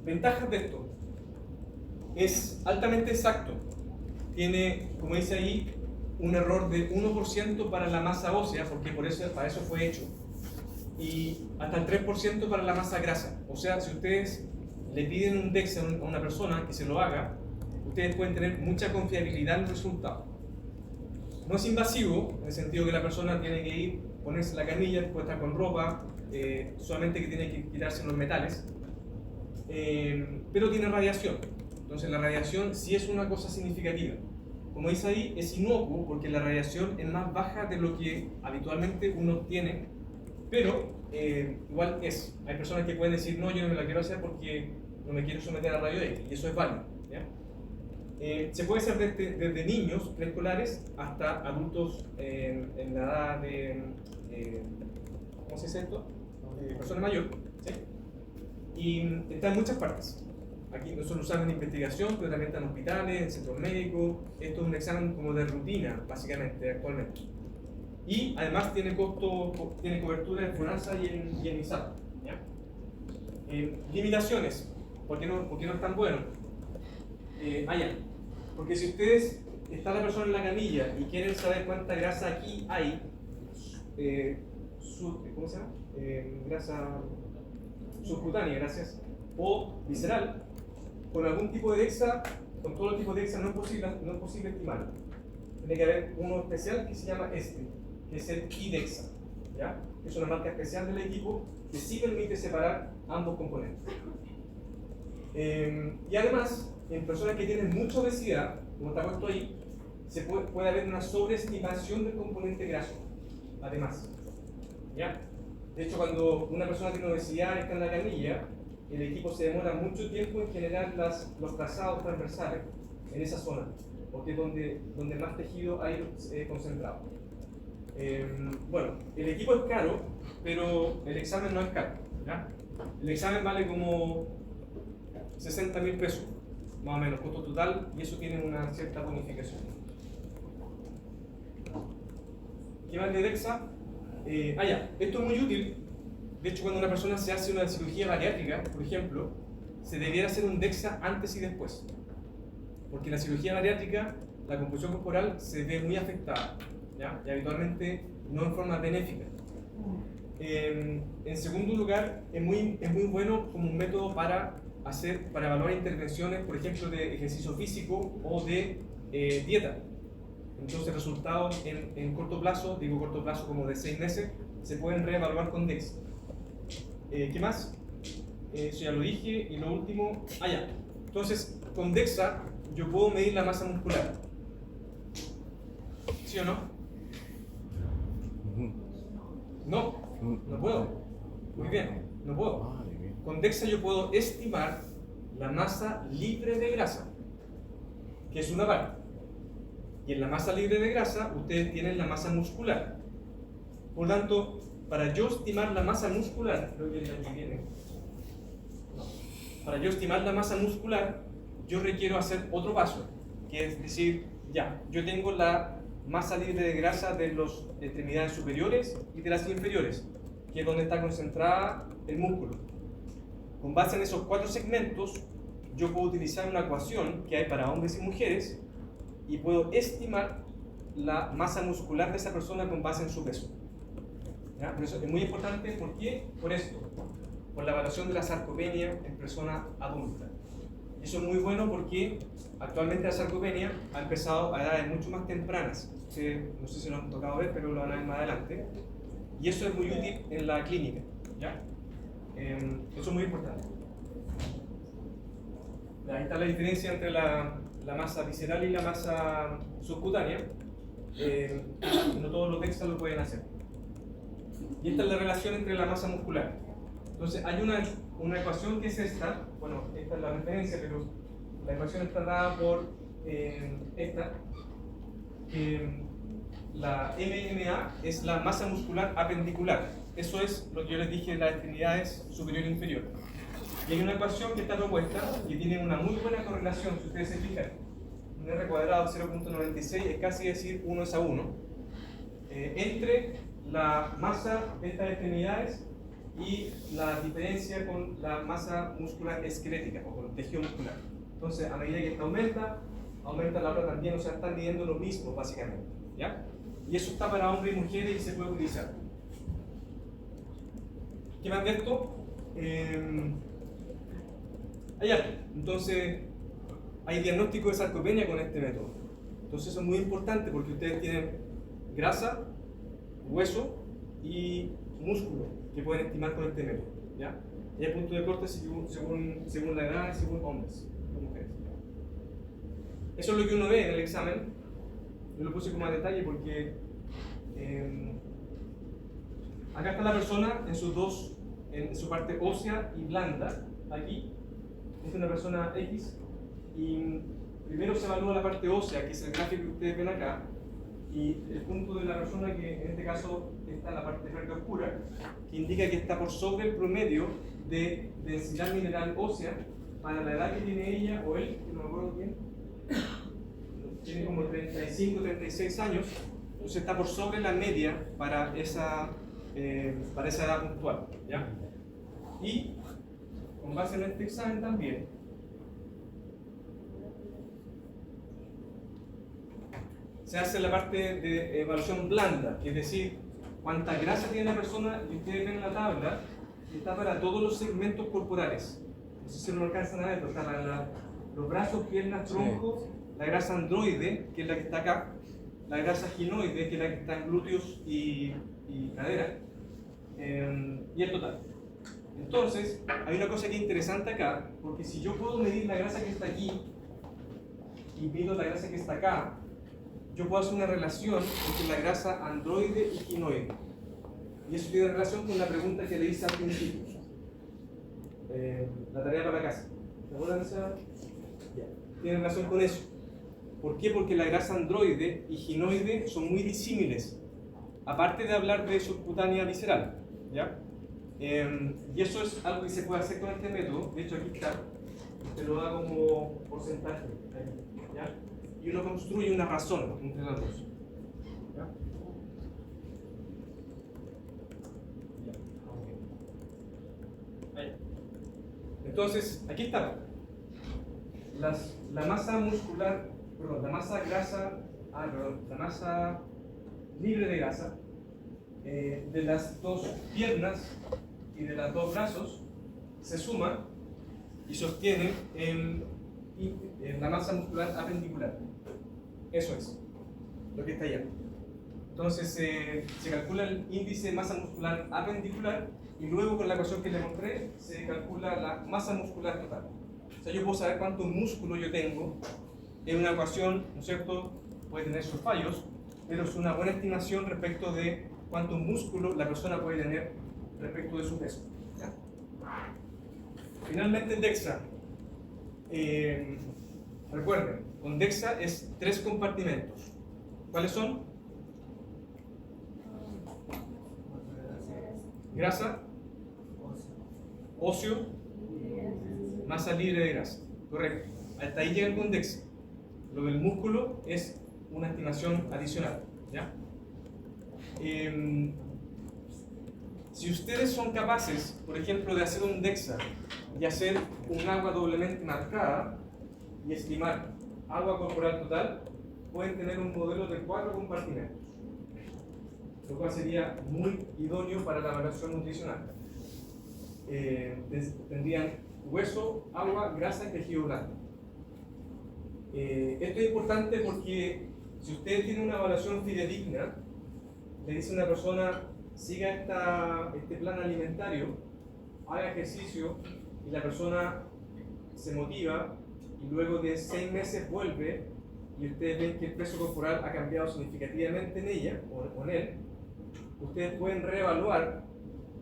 Ventajas de esto. Es altamente exacto. Tiene, como dice ahí, un error de 1% para la masa ósea, porque para eso fue hecho. Y hasta el 3% para la masa grasa. O sea, si ustedes le piden un DEXA a una persona que se lo haga, ustedes pueden tener mucha confiabilidad en el resultado. No es invasivo, en el sentido que la persona tiene que ir, ponerse la camilla, después estar con ropa, solamente que tiene que quitarse los metales, pero tiene radiación. Entonces la radiación sí es una cosa significativa. Como dice ahí, es inocuo porque la radiación es más baja de lo que habitualmente uno tiene, pero igual es. Hay personas que pueden decir, no, yo no me la quiero hacer porque no me quiero someter a rayo X, y eso es válido. ¿Ya? Se puede hacer desde niños preescolares hasta adultos en la edad de, ¿cómo se dice esto? Persona mayor, ¿sí? Y está en muchas partes. Aquí nosotros lo usamos en investigación, pero también está en hospitales, en centros médicos. Esto es un examen como de rutina, básicamente, actualmente. Y además tiene cobertura en FONASA y en ISAP. ¿Ya? Limitaciones. ¿Por qué no es tan bueno? Porque si ustedes, está la persona en la camilla y quieren saber cuánta grasa aquí hay, ¿cómo se llama? Grasa subcutánea, gracias, o visceral, con algún tipo de DEXA, con todo el tipo de DEXA no es posible estimarlo. Tiene que haber uno especial que se llama que es el IDEXA, ¿ya? Es una marca especial del equipo que sí permite separar ambos componentes. Y además, en personas que tienen mucha obesidad, como está puesto ahí, puede haber una sobreestimación del componente graso, además. ¿Ya? De hecho, cuando una persona tiene obesidad y está en la camilla, el equipo se demora mucho tiempo en generar los trazados transversales en esa zona, porque es donde más tejido hay concentrado. Bueno, el equipo es caro, pero el examen no es caro. ¿Ya? El examen vale como 60.000 pesos, más o menos, costo total, y eso tiene una cierta bonificación. ¿Qué más de DEXA? Esto es muy útil. De hecho, cuando una persona se hace una cirugía bariátrica, por ejemplo, se debiera hacer un DEXA antes y después. Porque en la cirugía bariátrica, la composición corporal se ve muy afectada, ¿ya? Y habitualmente no en forma benéfica. En segundo lugar, es muy bueno como un método para evaluar intervenciones, por ejemplo, de ejercicio físico o de dieta. Entonces, resultados en corto plazo, digo corto plazo como de 6 meses, se pueden reevaluar con DEXA. ¿Qué más? Eso ya lo dije. Y lo último, entonces, con DEXA yo puedo medir la masa muscular. ¿Sí o no? No puedo. Muy bien, no puedo. Con DEXA yo puedo estimar la masa libre de grasa, que es una vara. Y en la masa libre de grasa ustedes tienen la masa muscular. Por lo tanto, para yo estimar la masa muscular, creo que aquí viene. Para yo estimar la masa muscular, yo requiero hacer otro paso, que es decir, yo tengo la masa libre de grasa de las extremidades superiores y de las inferiores, que es donde está concentrada el músculo. Con base en esos 4 segmentos, yo puedo utilizar una ecuación que hay para hombres y mujeres y puedo estimar la masa muscular de esa persona con base en su peso. ¿Ya? Pero eso es muy importante. ¿Por qué? Por esto, por la evaluación de la sarcopenia en persona adulta. Y eso es muy bueno porque actualmente la sarcopenia ha empezado a edades mucho más tempranas. No sé si lo han tocado ver, pero lo van a ver más adelante. Y eso es muy útil en la clínica. ¿Ya? Eso es muy importante. Ahí está la diferencia entre la masa visceral y la masa subcutánea. No todos los DEXA lo pueden hacer. Y esta es la relación entre la masa muscular. Entonces hay una ecuación que es esta. Bueno, esta es la referencia, pero la ecuación está dada por esta. La MMA es la masa muscular apendicular. Eso es lo que yo les dije de las extremidades superior e inferior. Y hay una ecuación que está propuesta y tiene una muy buena correlación, si ustedes se fijan. Un R cuadrado 0.96 es casi decir 1 es a 1, entre la masa de estas extremidades y la diferencia con la masa muscular esquelética o con el tejido muscular. Entonces, a medida que esta aumenta la otra también, o sea, están midiendo lo mismo básicamente. ¿Ya? Y eso está para hombres y mujeres y se puede utilizar. ¿Qué más de esto? Entonces, hay diagnóstico de sarcopenia con este método. Entonces, eso es muy importante porque ustedes tienen grasa, hueso y músculo que pueden estimar con este método. ¿Ya? Y hay punto de corte según la edad y según hombres y mujeres. Eso es lo que uno ve en el examen. Yo lo puse con más detalle porque acá está la persona en su parte ósea y blanda. Aquí es una persona X y primero se evalúa la parte ósea, que es el gráfico que ustedes ven acá, y el punto de la persona, que en este caso está en la parte verde oscura, que indica que está por sobre el promedio de densidad mineral ósea para la edad que tiene ella o él, que no me acuerdo bien, tiene como 35, 36 años, entonces está por sobre la media para esa edad puntual. ¿Ya? Y con base en este examen también, se hace la parte de evaluación blanda, es decir, cuánta grasa tiene la persona, y ustedes ven en la tabla, está para todos los segmentos corporales. No sé si no lo alcanzan a ver, pero está para los brazos, piernas, tronco, la grasa androide, que es la que está acá, la grasa ginoide, que es la que está en glúteos y cadera, y el total. Entonces, hay una cosa que es interesante acá, porque si yo puedo medir la grasa que está aquí y mido la grasa que está acá, yo puedo hacer una relación entre la grasa androide y ginoide. Y eso tiene relación con la pregunta que le hice al principio. La tarea para la casa. ¿Se acuerdan de esa? Ya. Tiene relación con eso. ¿Por qué? Porque la grasa androide y ginoide son muy disímiles. Aparte de hablar de subcutánea visceral. ¿Ya? Y eso es algo que se puede hacer con este método. De hecho, aquí está. Te lo da como porcentaje. ¿Ya? Y uno construye una razón entre los dos. ¿Ya? Ahí. Entonces, aquí está. La masa muscular, perdón, la masa la masa libre de grasa de las dos piernas y de los dos brazos se suma y sostiene en la masa muscular apendicular. Eso es lo que está allá. Entonces se calcula el índice de masa muscular apendicular y luego con la ecuación que le mostré se calcula la masa muscular total. O sea, yo puedo saber cuánto músculo yo tengo en una ecuación, ¿no es cierto? Puede tener sus fallos, pero es una buena estimación respecto de cuánto músculo la persona puede tener respecto de su peso. ¿Ya? Finalmente el DEXA. Recuerden, con DEXA es 3 compartimentos. ¿Cuáles son? Grasa, óseo, masa libre de grasa. Correcto. Hasta ahí llega el con DEXA. Lo del músculo es una estimación adicional. ¿Ya? Si ustedes son capaces, por ejemplo, de hacer un DEXA y hacer un agua doblemente marcada y estimar agua corporal total, pueden tener un modelo de 4 compartimentos, lo cual sería muy idóneo para la evaluación nutricional. Tendrían hueso, agua, grasa y tejido blando. Esto es importante porque si usted tiene una evaluación fidedigna, le dice a una persona, siga este plan alimentario, haga ejercicio, y la persona se motiva, y luego de 6 meses vuelve, y ustedes ven que el peso corporal ha cambiado significativamente en ella, o en él, ustedes pueden reevaluar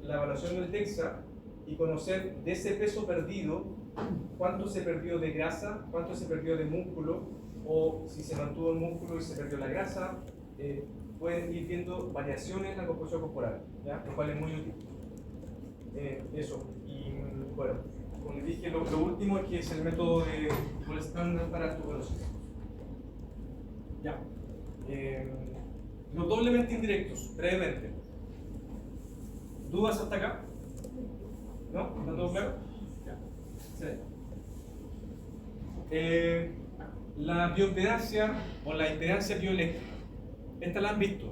la evaluación del DEXA y conocer de ese peso perdido, cuánto se perdió de grasa, cuánto se perdió de músculo, o si se mantuvo el músculo y se perdió la grasa. Pueden ir viendo variaciones en la composición corporal, ¿ya? Lo cual es muy útil. Eso. Y bueno, como les dije, lo último es que es el método de gold estándar para tu conocimiento. Ya. Los doblemente indirectos, brevemente. ¿Dudas hasta acá? ¿No? ¿Está todo claro? Ya. Excelente. La bioimpedancia o la impedancia bioeléctrica. ¿Esta la han visto?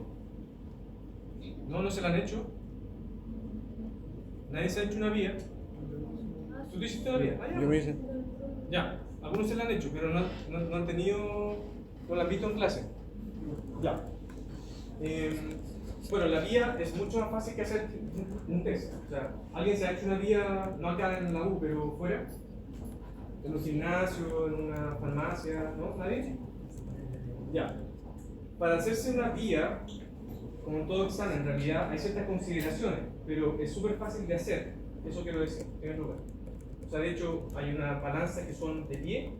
¿No? ¿No se la han hecho? ¿Nadie se ha hecho una vía? ¿Tú te hiciste una vía?
Yo me hice.
Ya, algunos se la han hecho, pero no han tenido, no la han visto en clase. Ya. Bueno, la vía es mucho más fácil que hacer un test. O sea, ¿alguien se ha hecho una vía, no acá en la U, pero fuera? ¿En un gimnasio, en una farmacia? ¿No? ¿Nadie? Ya. Para hacerse una vía, como en todo examen, en realidad hay ciertas consideraciones, pero es súper fácil de hacer. Eso quiero decir, en primer lugar. O sea, de hecho, hay una balanza que son de pie,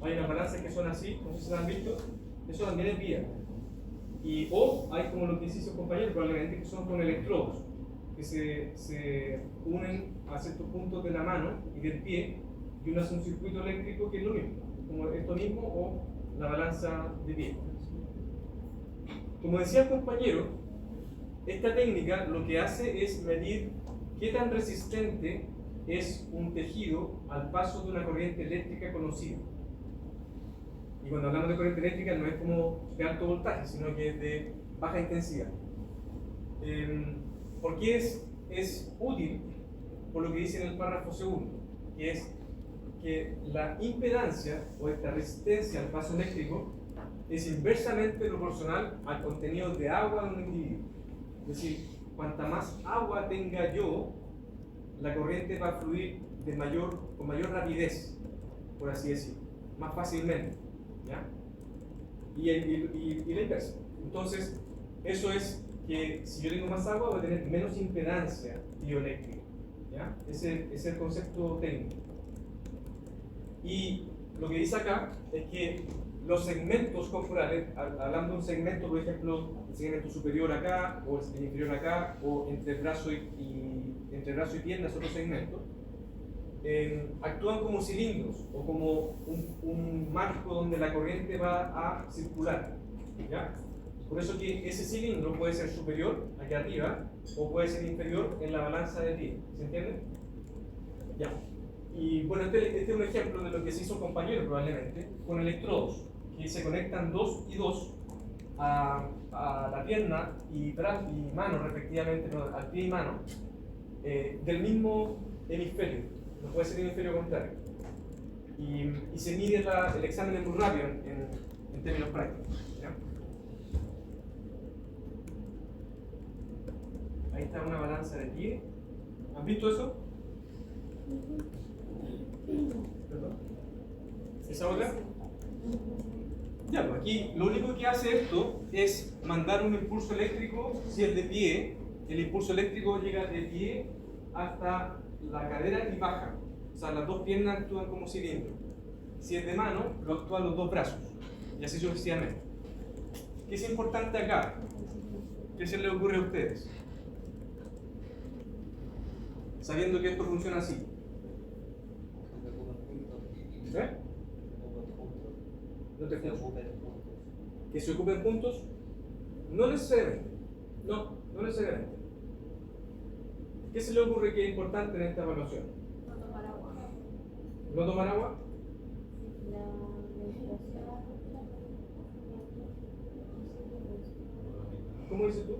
hay una balanza que son así, no sé si la han visto, eso también es vía. O hay como lo que hiciste compañero, probablemente, que son con electrodos, que se unen a ciertos puntos de la mano y del pie, y uno hace un circuito eléctrico que es lo mismo, como esto mismo o la balanza de pie. Como decía el compañero, esta técnica lo que hace es medir qué tan resistente es un tejido al paso de una corriente eléctrica conocida. Y cuando hablamos de corriente eléctrica no es como de alto voltaje, sino que es de baja intensidad. ¿Por qué es útil? Por lo que dice en el párrafo segundo, que es que la impedancia o esta resistencia al paso eléctrico es inversamente proporcional al contenido de agua de un individuo. Es decir, cuanta más agua tenga yo, la corriente va a fluir con mayor rapidez, por así decirlo, más fácilmente, ¿ya? Y la inversa. Entonces, eso es que si yo tengo más agua, voy a tener menos impedancia bioeléctrica, ¿ya? Ese es el concepto técnico. Y lo que dice acá es que los segmentos corporales, hablando de un segmento, por ejemplo, el segmento superior acá, o el inferior acá, o entre brazo y pierna es otro segmento, actúan como cilindros o como un marco donde la corriente va a circular, ¿ya? Por eso que ese cilindro puede ser superior, aquí arriba, o puede ser inferior en la balanza de pie. ¿Se entiende? Ya. Y bueno, este es un ejemplo de lo que se hizo compañero probablemente, con electrodos, que se conectan 2 y 2 a la pierna y mano respectivamente, no, al pie y mano, del mismo hemisferio, no puede ser hemisferio contrario. Y se mide el examen es muy rápido en términos prácticos, ¿ya? Ahí está una balanza de pie. ¿Han visto eso? ¿Perdón? ¿Esa otra? Ya, pues aquí lo único que hace esto es mandar un impulso eléctrico. Si es de pie, el impulso eléctrico llega de pie hasta la cadera y baja. O sea, las dos piernas actúan como cilindro. Si es de mano, lo actúan los dos brazos. Y así sucesivamente. ¿Qué es importante acá? ¿Qué se les ocurre a ustedes? Sabiendo que esto funciona así. ¿Eh? No te escucho. ¿Que se ocupen juntos? No necesariamente. No necesariamente. ¿Qué se le ocurre que es importante en esta evaluación?
tomar agua.
¿No tomar agua?
La menstruación.
¿Cómo dices tú?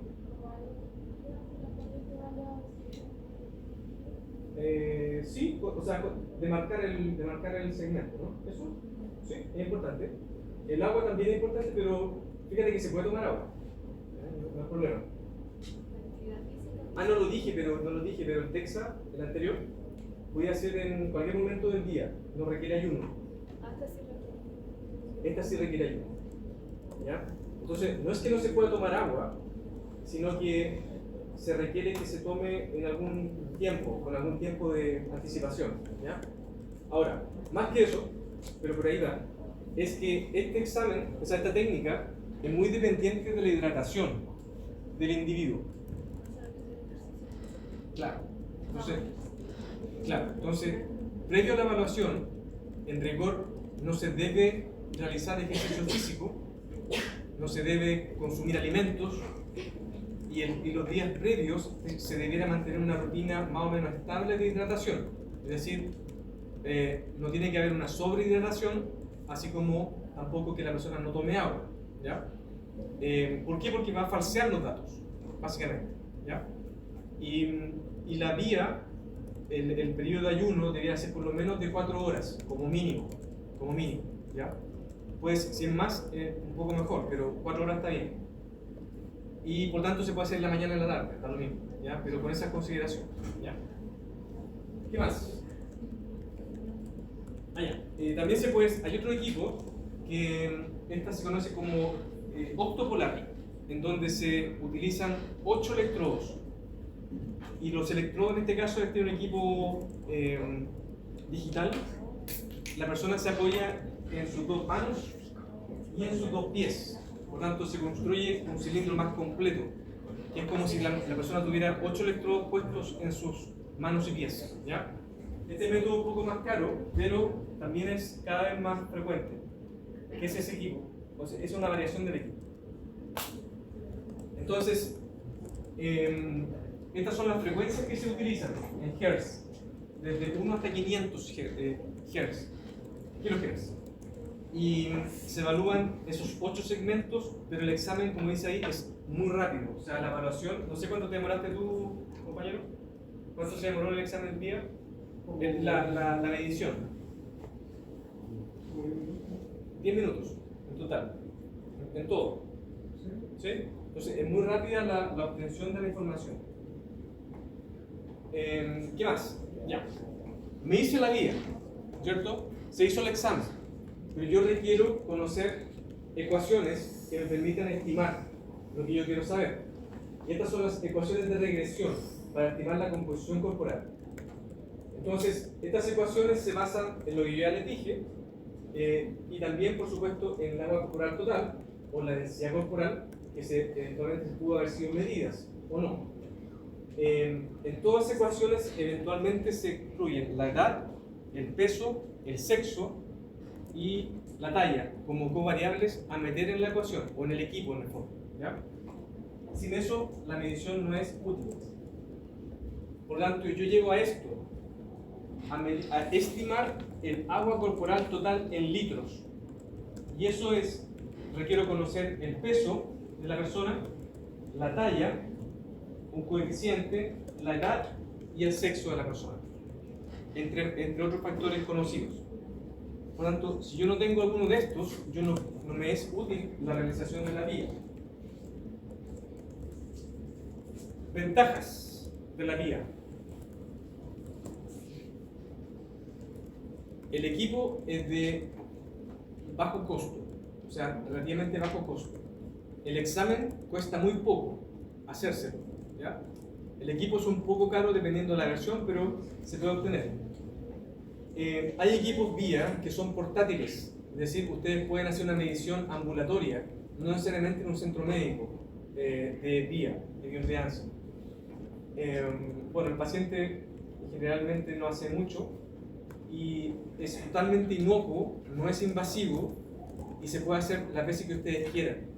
Sí, o sea, de marcar el segmento, ¿no? Eso, sí, es importante. El agua también es importante, pero fíjate que se puede tomar agua. No hay problema. No lo dije, pero el Texa, el anterior, podía ser en cualquier momento del día, no requiere ayuno. Esta sí requiere ayuno. ¿Ya? Entonces, no es que no se pueda tomar agua, sino que se requiere que se tome en algún tiempo, con algún tiempo de anticipación. ¿Ya? Ahora, más que eso, pero por ahí va, es que este examen, o sea, esta técnica, es muy dependiente de la hidratación del individuo. Entonces, previo a la evaluación, en rigor, no se debe realizar ejercicio físico, no se debe consumir alimentos, y los días previos se debiera mantener una rutina más o menos estable de hidratación. Es decir, no tiene que haber una sobrehidratación, así como tampoco que la persona no tome agua. ¿Ya? ¿Por qué? Porque va a falsear los datos, básicamente. ¿Ya? Y la vía, el periodo de ayuno debería ser por lo menos de 4 horas, como mínimo. ¿Ya? Pues si es más, un poco mejor, pero 4 horas está bien. Y por tanto se puede hacer en la mañana y en la tarde, está lo mismo, ¿ya? Pero con esa consideración. ¿Ya? ¿Qué más? También se puede, hay otro equipo que esta se conoce como octopolar, en donde se utilizan 8 electrodos. Y los electrodos en este caso es un equipo digital. La persona se apoya en sus 2 manos y en sus 2 pies. Por tanto, se construye un cilindro más completo, que es como si la persona tuviera 8 electrodos puestos en sus manos y pies. ¿Ya? Este método es un poco más caro, pero también es cada vez más frecuente. ¿Qué es ese equipo? O sea, es una variación del equipo. Entonces, estas son las frecuencias que se utilizan en Hertz, desde 1 hasta 500 Hertz, kilohertz. Y se evalúan esos 8 segmentos, pero el examen, como dice ahí, es muy rápido. O sea, la evaluación, no sé cuánto te demoraste tú, compañero. ¿Cuánto se demoró el examen del día? La medición. 10 minutos en total, en todo. ¿Sí? Entonces, es muy rápida la obtención de la información. ¿Qué más? Ya. Me hice la guía, ¿cierto? Se hizo el examen, pero yo requiero conocer ecuaciones que me permitan estimar lo que yo quiero saber. Y estas son las ecuaciones de regresión para estimar la composición corporal. Entonces, estas ecuaciones se basan en lo que yo ya les dije, y también, por supuesto, en el agua corporal total o la densidad corporal, que eventualmente pudo haber sido medidas o no. En todas las ecuaciones eventualmente se incluyen la edad, el peso, el sexo y la talla como covariables a meter en la ecuación o en el equipo en el fondo. ¿Ya? Sin eso la medición no es útil. Por lo tanto, yo llego a esto, a estimar el agua corporal total en litros. Y eso es, requiero conocer el peso de la persona, la talla, un coeficiente, la edad y el sexo de la persona, entre otros factores conocidos. Por lo tanto, si yo no tengo alguno de estos, no me es útil la realización de la vía. Ventajas de la vía. El equipo es de bajo costo, o sea, relativamente bajo costo. El examen cuesta muy poco hacérselo, ¿ya? El equipo es un poco caro dependiendo de la versión, pero se puede obtener. Hay equipos vía que son portátiles, es decir, ustedes pueden hacer una medición ambulatoria, no necesariamente en un centro médico de vía, de bioimpedancia. Bueno, el paciente generalmente no hace mucho y es totalmente inocuo, no es invasivo y se puede hacer las veces que ustedes quieran.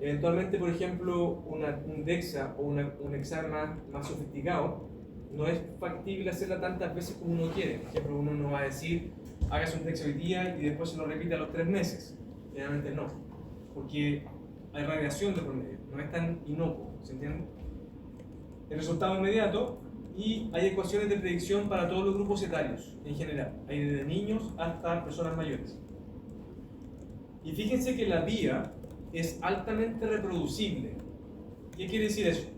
Eventualmente, por ejemplo, un DEXA o un examen más sofisticado no es factible hacerla tantas veces como uno quiere. Por ejemplo, uno no va a decir, hágase un texto hoy día y después se lo repite a los 3 meses. Generalmente no, porque hay radiación de por medio, no es tan inocuo, ¿se entiende? El resultado inmediato, y hay ecuaciones de predicción para todos los grupos etarios en general. Hay desde niños hasta personas mayores. Y fíjense que la vía es altamente reproducible. ¿Qué quiere decir eso?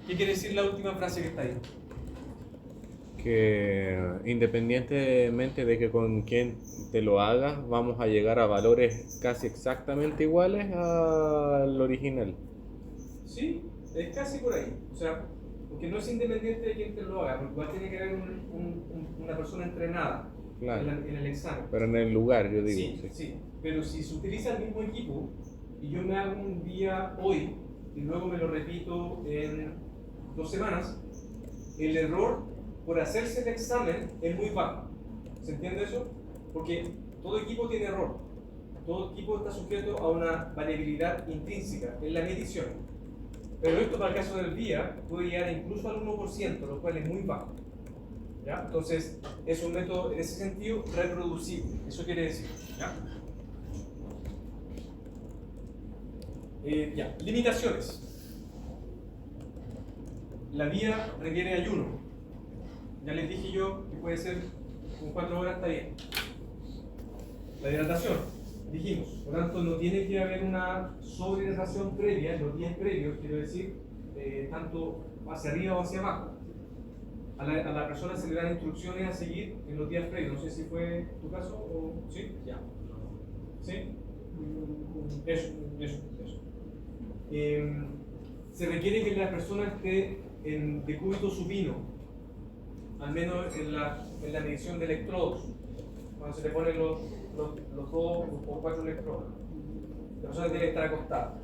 ¿Qué quiere decir la última frase que está ahí?
Que independientemente de que con quién te lo hagas, vamos a llegar a valores casi exactamente iguales al original.
Sí, es casi por ahí. O sea, porque no es independiente de quién te lo haga, porque va a tener que haber una persona entrenada
Claro.
en el examen.
Pero en el lugar, yo digo.
Sí, sí. Pero si se utiliza el mismo equipo y yo me hago un día hoy y luego me lo repito en 2 semanas, el error por hacerse el examen es muy bajo. ¿Se entiende eso? Porque todo equipo tiene error. Todo equipo está sujeto a una variabilidad intrínseca en la medición. Pero esto para el caso del día puede llegar incluso al 1%, lo cual es muy bajo. ¿Ya? Entonces, es un método en ese sentido reproducible. Eso quiere decir. ¿Ya? Limitaciones. La vía requiere ayuno. Ya les dije yo que puede ser con 4 horas está bien. La hidratación, dijimos, por lo tanto no tiene que haber una sobrehidratación previa, los días previos, quiero decir, tanto hacia arriba o hacia abajo. A la persona se le dan instrucciones a seguir en los días previos. No sé si fue tu caso o... ¿Sí? Ya. ¿Sí? Eso. Se requiere que la persona esté en decúbito supino, al menos en la medición de electrodos, cuando se le ponen los 2 o 4 electrodos. La persona tiene que estar acostada.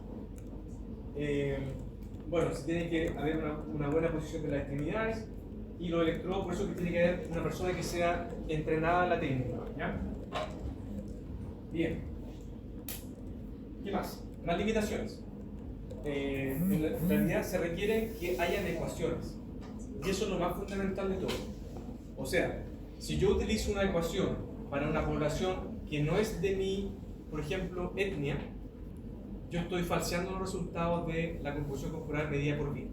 Bueno, se tiene que haber una buena posición de las extremidades y los electrodos, por eso que tiene que haber una persona que sea entrenada en la técnica. ¿Ya? Bien. ¿Qué más? Más limitaciones. En realidad se requiere que hayan ecuaciones. Y eso es lo más fundamental de todo. O sea, si yo utilizo una ecuación para una población que no es de mi, por ejemplo, etnia, yo estoy falseando los resultados de la composición corporal medida por mí.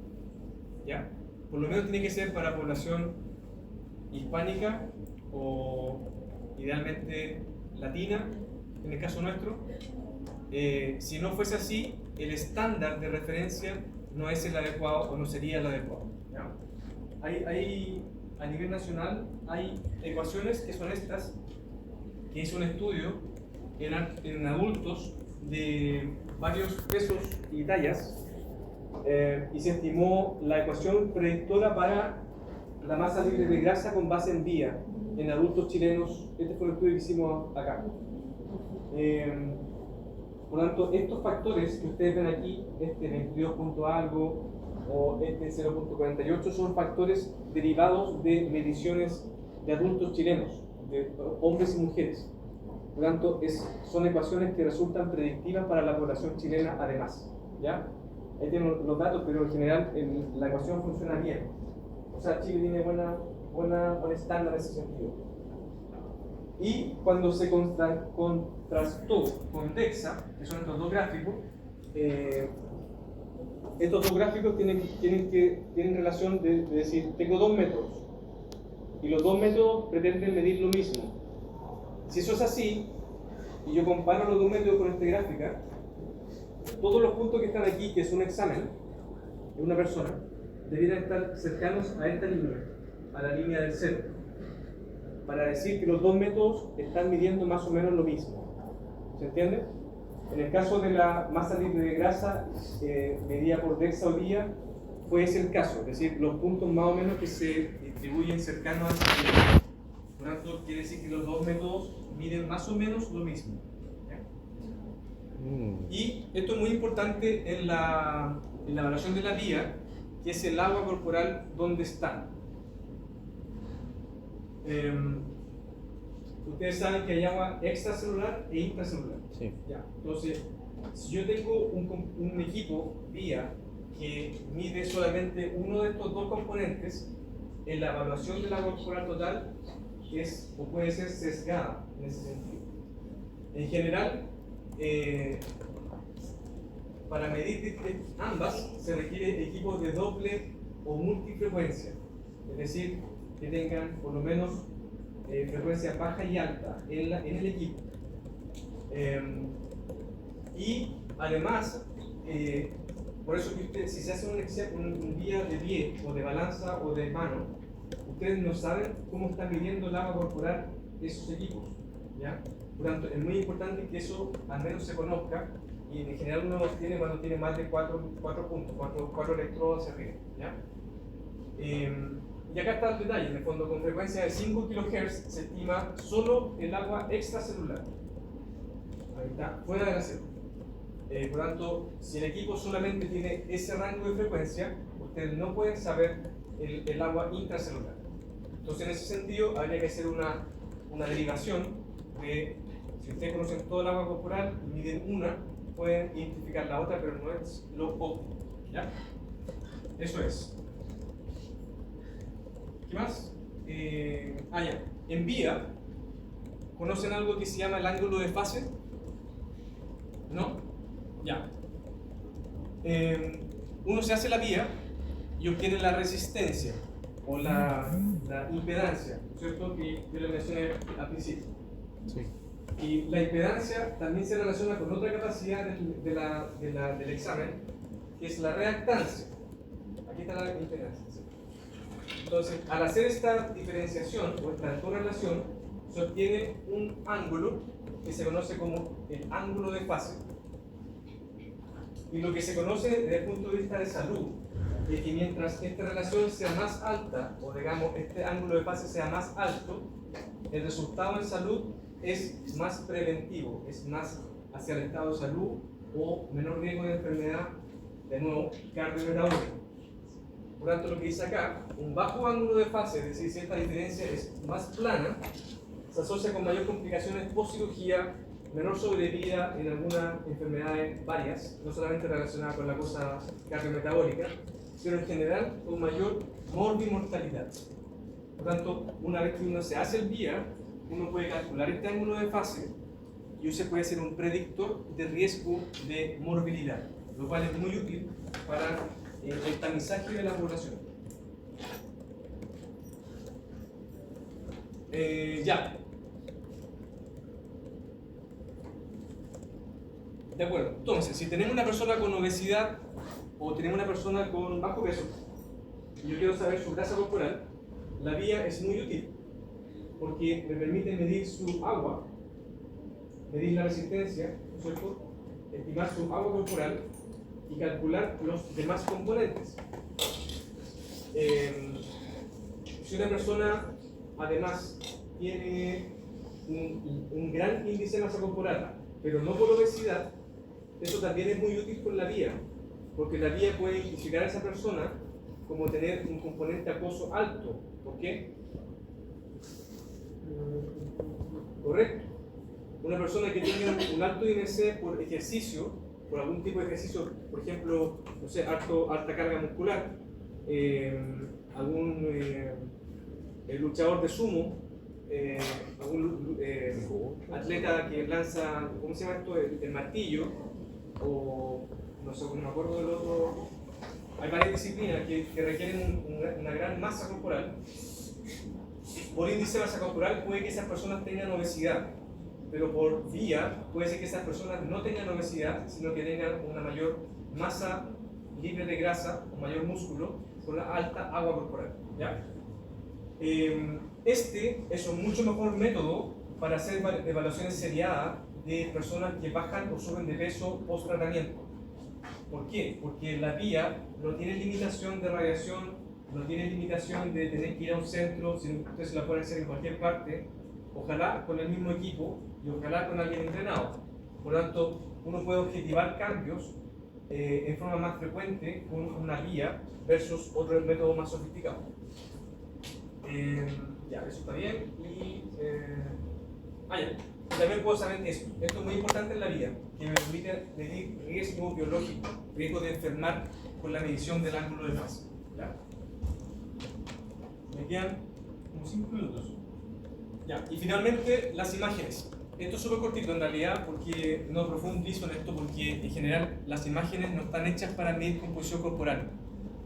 ¿Ya? Por lo menos tiene que ser para población hispánica o idealmente latina, en el caso nuestro. Si no fuese así, el estándar de referencia no es el adecuado o no sería el adecuado. ¿Ya? A nivel nacional hay ecuaciones que son estas, que hizo un estudio en adultos de varios pesos y tallas, y se estimó la ecuación predictora para la masa libre de grasa con base en vía en adultos chilenos. Este fue el estudio que hicimos acá. Por lo tanto, estos factores que ustedes ven aquí, este 22 punto algo o este 0.48, son factores derivados de mediciones de adultos chilenos, de hombres y mujeres. Por lo tanto, son ecuaciones que resultan predictivas para la población chilena además. ¿Ya? Ahí tienen los datos, pero en general la ecuación funciona bien. O sea, Chile tiene buen estándar en ese sentido. Y cuando se contrastó con DEXA, que son estos 2 gráficos, estos 2 gráficos tienen relación de decir, tengo 2 métodos, y los 2 métodos pretenden medir lo mismo. Si eso es así, y yo comparo los 2 métodos con esta gráfica, todos los puntos que están aquí, que es un examen de una persona, debieran estar cercanos a esta línea, a la línea del 0, para decir que los 2 métodos están midiendo más o menos lo mismo. ¿Se entiende? En el caso de la masa libre de grasa medida por DEXA o vía, fue ese el caso, es decir, los puntos más o menos que se distribuyen cercanos a esa línea. Por lo tanto, quiere decir que los 2 métodos miden más o menos lo mismo. ¿Ya? Y esto es muy importante en la evaluación de la vía, que es el agua corporal donde está. Ustedes saben que hay agua extracelular e intracelular.
Sí.
Ya. Entonces, si yo tengo un equipo vía que mide solamente uno de estos dos componentes, en la evaluación del agua corporal total es o puede ser sesgada en ese sentido. En general, para medir ambas se requiere equipos de doble o multifrecuencia, es decir, que tengan por lo menos frecuencia baja y alta en el equipo. Y además, por eso que usted, si se hace un día de pie o de balanza o de mano, ustedes no saben cómo están midiendo el agua corporal esos equipos, ¿ya? Por tanto, es muy importante que eso al menos se conozca, y en general uno los tiene cuando tiene más de 4 puntos, 4 electrodos hacia arriba, ¿ya? Y acá está el detalle, en el fondo, con frecuencia de 5 kHz se estima solo el agua extracelular. Ahí está, fuera de la célula. Por tanto, si el equipo solamente tiene ese rango de frecuencia, ustedes no pueden saber el agua intracelular. Entonces, en ese sentido, habría que hacer una derivación de, si ustedes conocen todo el agua corporal y miden una, pueden identificar la otra, pero no es lo óptimo, ¿ya? Eso es. ¿Qué más? Ya. En vía, ¿conocen algo que se llama el ángulo de fase? ¿No? Ya. Uno se hace la vía y obtiene la resistencia o la impedancia, ¿cierto? Que yo le mencioné al principio.
Sí.
Y la impedancia también se relaciona con otra capacidad del examen, que es la reactancia. Aquí está la impedancia. ¿Sí? Entonces, al hacer esta diferenciación o esta correlación, se obtiene un ángulo que se conoce como el ángulo de fase. Y lo que se conoce desde el punto de vista de salud es que mientras esta relación sea más alta, o digamos este ángulo de fase sea más alto, el resultado en salud es más preventivo, es más hacia el estado de salud o menor riesgo de enfermedad, de nuevo, cardiometabólica. Por tanto, lo que dice acá, un bajo ángulo de fase, es decir, si esta diferencia es más plana, se asocia con mayor complicaciones post cirugía, menor sobrevida en algunas enfermedades varias, no solamente relacionadas con la cosa cardiometabólica, pero en general con mayor morbimortalidad. Por tanto, una vez que uno se hace el VIA, uno puede calcular este ángulo de fase y ese puede ser un predictor de riesgo de morbilidad, lo cual es muy útil para el tamizaje de la población. Ya. De acuerdo. Entonces, si tenemos una persona con obesidad o tenemos una persona con bajo peso y yo quiero saber su grasa corporal, la vía es muy útil porque me permite medir su agua, medir la resistencia, ¿no es cierto? Estimar su agua corporal y calcular los demás componentes. Si una persona además tiene un gran índice de masa corporal, pero no por obesidad, eso también es muy útil con la vía, porque la vía puede identificar a esa persona como tener un componente acuoso alto. ¿Por qué? Correcto. Una persona que tenga un alto IMC por ejercicio, por algún tipo de ejercicio, por ejemplo, no sé, alta carga muscular, algún luchador de sumo, algún atleta que lanza, ¿cómo se llama esto? El martillo, o no sé, no me acuerdo del otro. Hay varias disciplinas que requieren una gran masa corporal. Por índice de masa corporal puede que esas personas tengan obesidad, pero por vía puede ser que esas personas no tengan obesidad, sino que tengan una mayor masa libre de grasa o mayor músculo con la alta agua corporal, ¿ya? Este es un mucho mejor método para hacer evaluaciones seriadas de personas que bajan o suben de peso post tratamiento. ¿Por qué? Porque la vía no tiene limitación de radiación, no tiene limitación de tener que ir a un centro, sino que ustedes la pueden hacer en cualquier parte, ojalá con el mismo equipo y ojalá con alguien entrenado. Por lo tanto, uno puede objetivar cambios en forma más frecuente con una vía versus otro método más sofisticado. Ya, eso está bien. Y ya. También puedo saber esto. Esto es muy importante en la vida, que me permite medir riesgo biológico, riesgo de enfermar con la medición del ángulo de fase. ¿Ya? Me quedan como 5 minutos. Ya, y finalmente las imágenes. Esto es súper cortito en realidad porque no profundizo en esto porque en general las imágenes no están hechas para medir composición corporal,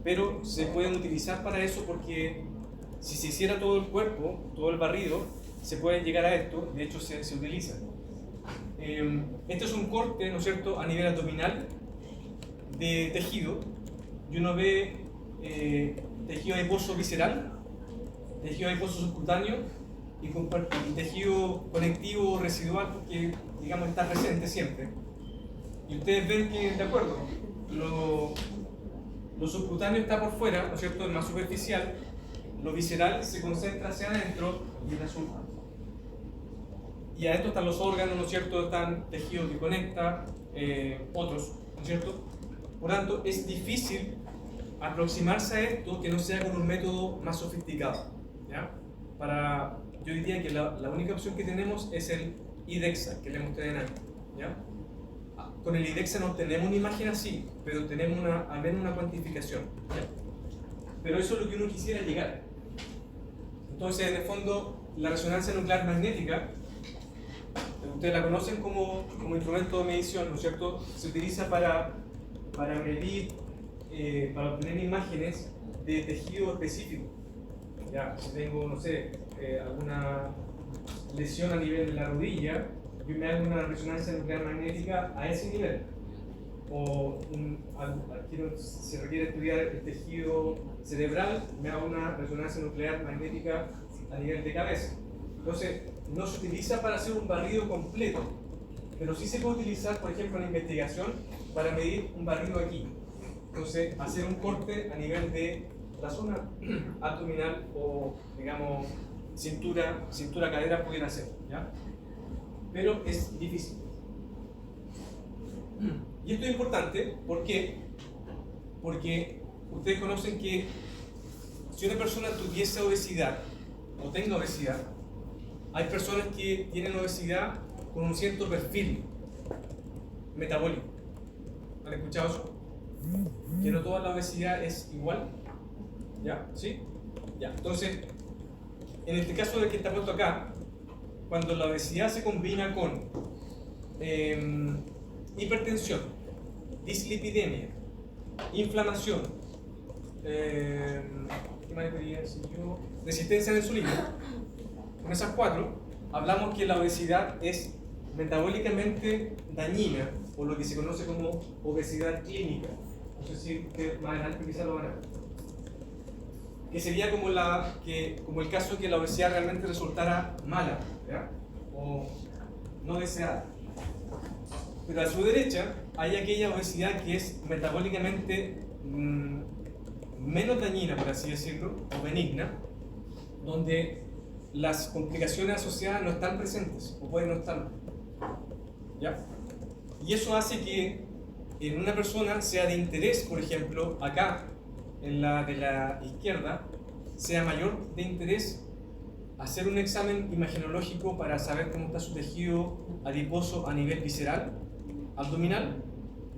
pero se pueden utilizar para eso porque si se hiciera todo el cuerpo, todo el barrido, se puede llegar a esto, de hecho se utiliza. Este es un corte, ¿no es cierto?, a nivel abdominal de tejido y uno ve tejido adiposo visceral, tejido adiposo subcutáneo y tejido conectivo residual porque, digamos, está presente siempre. Y ustedes ven que, de acuerdo, lo subcutáneo está por fuera, ¿no es cierto?, es más superficial, lo visceral se concentra hacia adentro y resulta. Y adentro están los órganos, ¿no es cierto?, están tejidos que conecta, otros, ¿no es cierto? Por tanto, es difícil aproximarse a esto que no sea con un método más sofisticado, ¿ya? Yo diría que la única opción que tenemos es el IDEXA, que le mostré antes, ¿ya? Con el IDEXA no tenemos una imagen así, pero tenemos al menos una cuantificación, ¿ya? Pero eso es lo que uno quisiera llegar. Entonces, en el fondo, la resonancia nuclear magnética, ustedes la conocen como instrumento de medición, ¿no es cierto? Se utiliza para medir, para obtener imágenes de tejido específico. Ya, si tengo, no sé, alguna lesión a nivel de la rodilla, yo me hago una resonancia nuclear magnética a ese nivel. O se requiere estudiar el tejido cerebral, me hago una resonancia nuclear magnética a nivel de cabeza. Entonces, no se utiliza para hacer un barrido completo, pero sí se puede utilizar, por ejemplo, en la investigación para medir un barrido aquí. Entonces, hacer un corte a nivel de la zona abdominal o, digamos, cintura, cadera pudiera ser, ¿ya? Pero es difícil. Y esto es importante, ¿por qué? Porque ustedes conocen que si una persona tuviese obesidad o tenga obesidad, hay personas que tienen obesidad con un cierto perfil metabólico. ¿Han escuchado eso? Que no toda la obesidad es igual. ¿Ya? ¿Sí? Ya. Entonces, en este caso del que está puesto acá, cuando la obesidad se combina con hipertensión, dislipidemia, inflamación, ¿qué más debería decir yo? Resistencia a la insulina, con esas 4, hablamos que la obesidad es metabólicamente dañina, o lo que se conoce como obesidad clínica. No sé si ustedes más adelante quizás lo van a ver. Que sería como el caso que la obesidad realmente resultara mala, ¿ya? O no deseada. Pero a su derecha hay aquella obesidad que es metabólicamente menos dañina, por así decirlo, o benigna, donde las complicaciones asociadas no están presentes, o pueden no estar. ¿Ya? Y eso hace que en una persona sea de interés, por ejemplo, acá, en la de la izquierda, sea mayor de interés hacer un examen imagenológico para saber cómo está su tejido adiposo a nivel visceral, abdominal,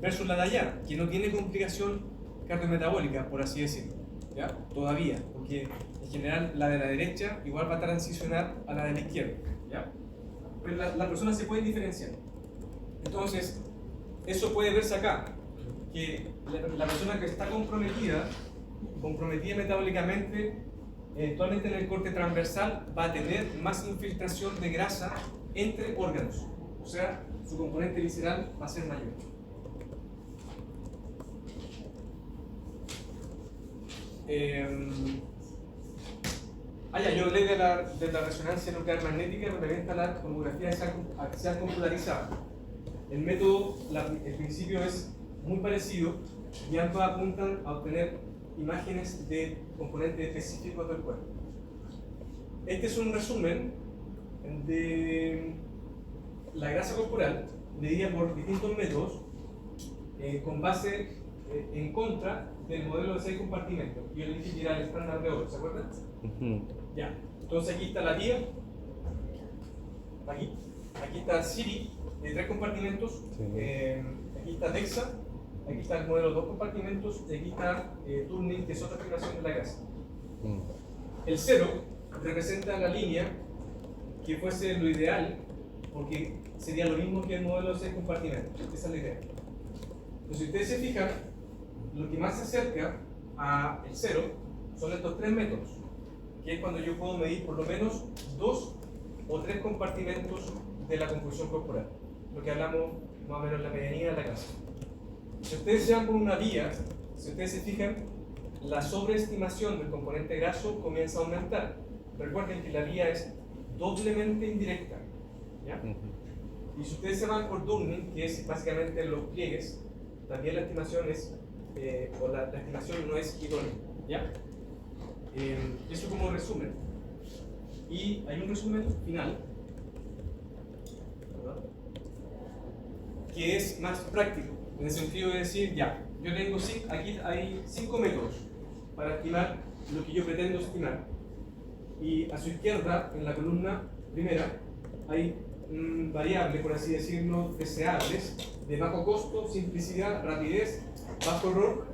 versus la de allá, que no tiene complicación cardiometabólica, por así decirlo, ¿ya? Todavía, porque en general la de la derecha igual va a transicionar a la de la izquierda, ¿ya? Pero las personas se pueden diferenciar. Entonces, eso puede verse acá, que la persona que está comprometida metabólicamente, eventualmente en el corte transversal va a tener más infiltración de grasa entre órganos, o sea, su componente visceral va a ser mayor. Yo hablé de la resonancia nuclear magnética, pero también está la tomografía axial computarizada. El método, el principio es muy parecido y ambos apuntan a obtener imágenes de componentes específicos del cuerpo. Este es un resumen de la grasa corporal medida por distintos métodos con base en contra del modelo de 6 compartimentos. Yo le dije que era el estándar de oro, ¿se acuerdan? Ya. Entonces aquí está la guía, aquí está Siri de 3 compartimentos,
sí.
Aquí está DEXA aquí está el modelo de 2 compartimentos y aquí está turning, que es otra estimación de la casa. El 0 representa la línea que fuese lo ideal, porque sería lo mismo que el modelo de 6 compartimentos. Esa es la idea. Entonces, si ustedes se fijan, lo que más se acerca al 0 son estos 3 métodos, que es cuando yo puedo medir por lo menos 2 o 3 compartimentos de la composición corporal, lo que hablamos más o menos en la medianía de la casa. Si ustedes se van por una vía, si ustedes se fijan, la sobreestimación del componente graso comienza a aumentar. Recuerden que la vía es doblemente indirecta, ¿ya? Y si ustedes se van por Durning, que es básicamente los pliegues, también la estimación es, la estimación no es idónea, ¿ya? Eso como resumen. Y hay un resumen final, ¿verdad?, que es más práctico, en el sentido de decir, ya, yo tengo, aquí hay 5 métodos para estimar lo que yo pretendo estimar. Y a su izquierda, en la columna primera, hay variables, por así decirlo, deseables, de bajo costo, simplicidad, rapidez, bajo error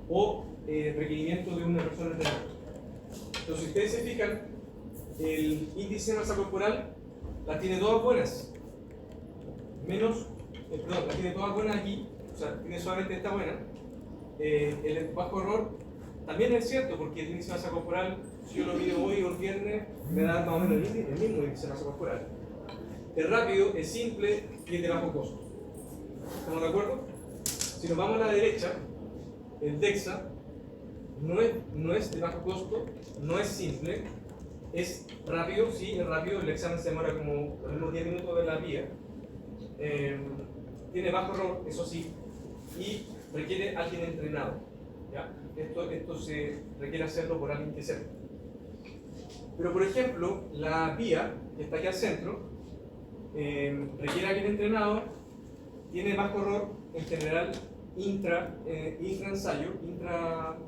o requerimiento de una persona entrenada. Entonces, si ustedes se fijan, el índice de masa corporal la tiene todas buenas, menos, perdón, la tiene todas buenas aquí, o sea, tiene solamente esta buena. El bajo error también es cierto, porque el índice de masa corporal, si yo lo mido hoy o el viernes, me da más o menos el mismo índice de masa corporal. El rápido es simple y es de bajo costo. ¿Estamos de acuerdo? Si nos vamos a la derecha, el DEXA no es de bajo costo, no es simple, es rápido, sí, es rápido, el examen se demora como unos 10 minutos de la vía. Tiene bajo error, eso sí, y requiere alguien entrenado, ¿ya? Esto se requiere hacerlo por alguien que sepa. Pero por ejemplo, la vía, que está aquí al centro, requiere alguien entrenado, tiene bajo error en general intra-ensayo,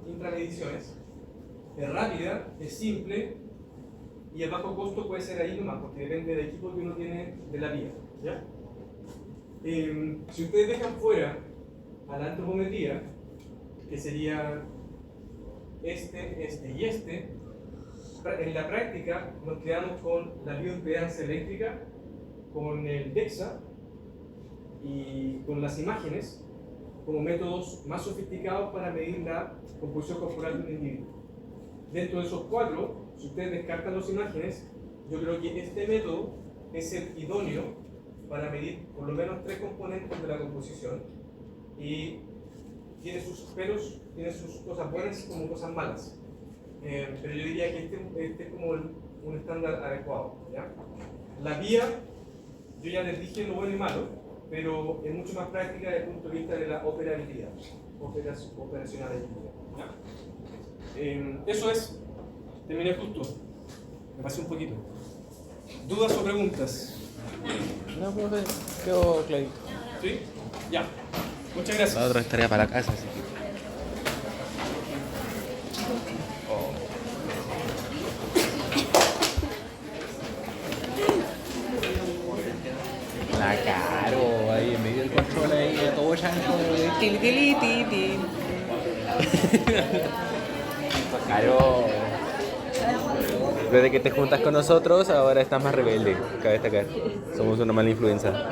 intra-mediciones, es rápida, es simple y el bajo costo puede ser ahí nomás, porque depende del equipo que uno tiene de la vía, ¿ya? Si ustedes dejan fuera a la antropometría, que sería este y este, en la práctica nos quedamos con la bioimpedancia eléctrica, con el DEXA y con las imágenes como métodos más sofisticados para medir la composición corporal de un individuo. Dentro de esos 4, si ustedes descartan las imágenes, yo creo que este método es el idóneo para medir por lo menos 3 componentes de la composición, y tiene sus peros, tiene sus cosas buenas como cosas malas. Pero yo diría que este es como un estándar adecuado, ¿ya? La vía, yo ya les dije lo bueno y malo, pero es mucho más práctica desde el punto de vista de la operabilidad, operacionalidad, ¿ya? Eso es, terminé justo, me pasé un poquito. ¿Dudas o preguntas?
No, profe, quedó clarito.
¿Sí? Ya. Muchas gracias.
La otra estaría para la casa, así que... La Caro, ahí en medio del control, ahí todo llanto, tilitilitin. Caro, desde que te juntas con nosotros, ahora estás más rebelde, cabe destacar. Somos una mala influencia.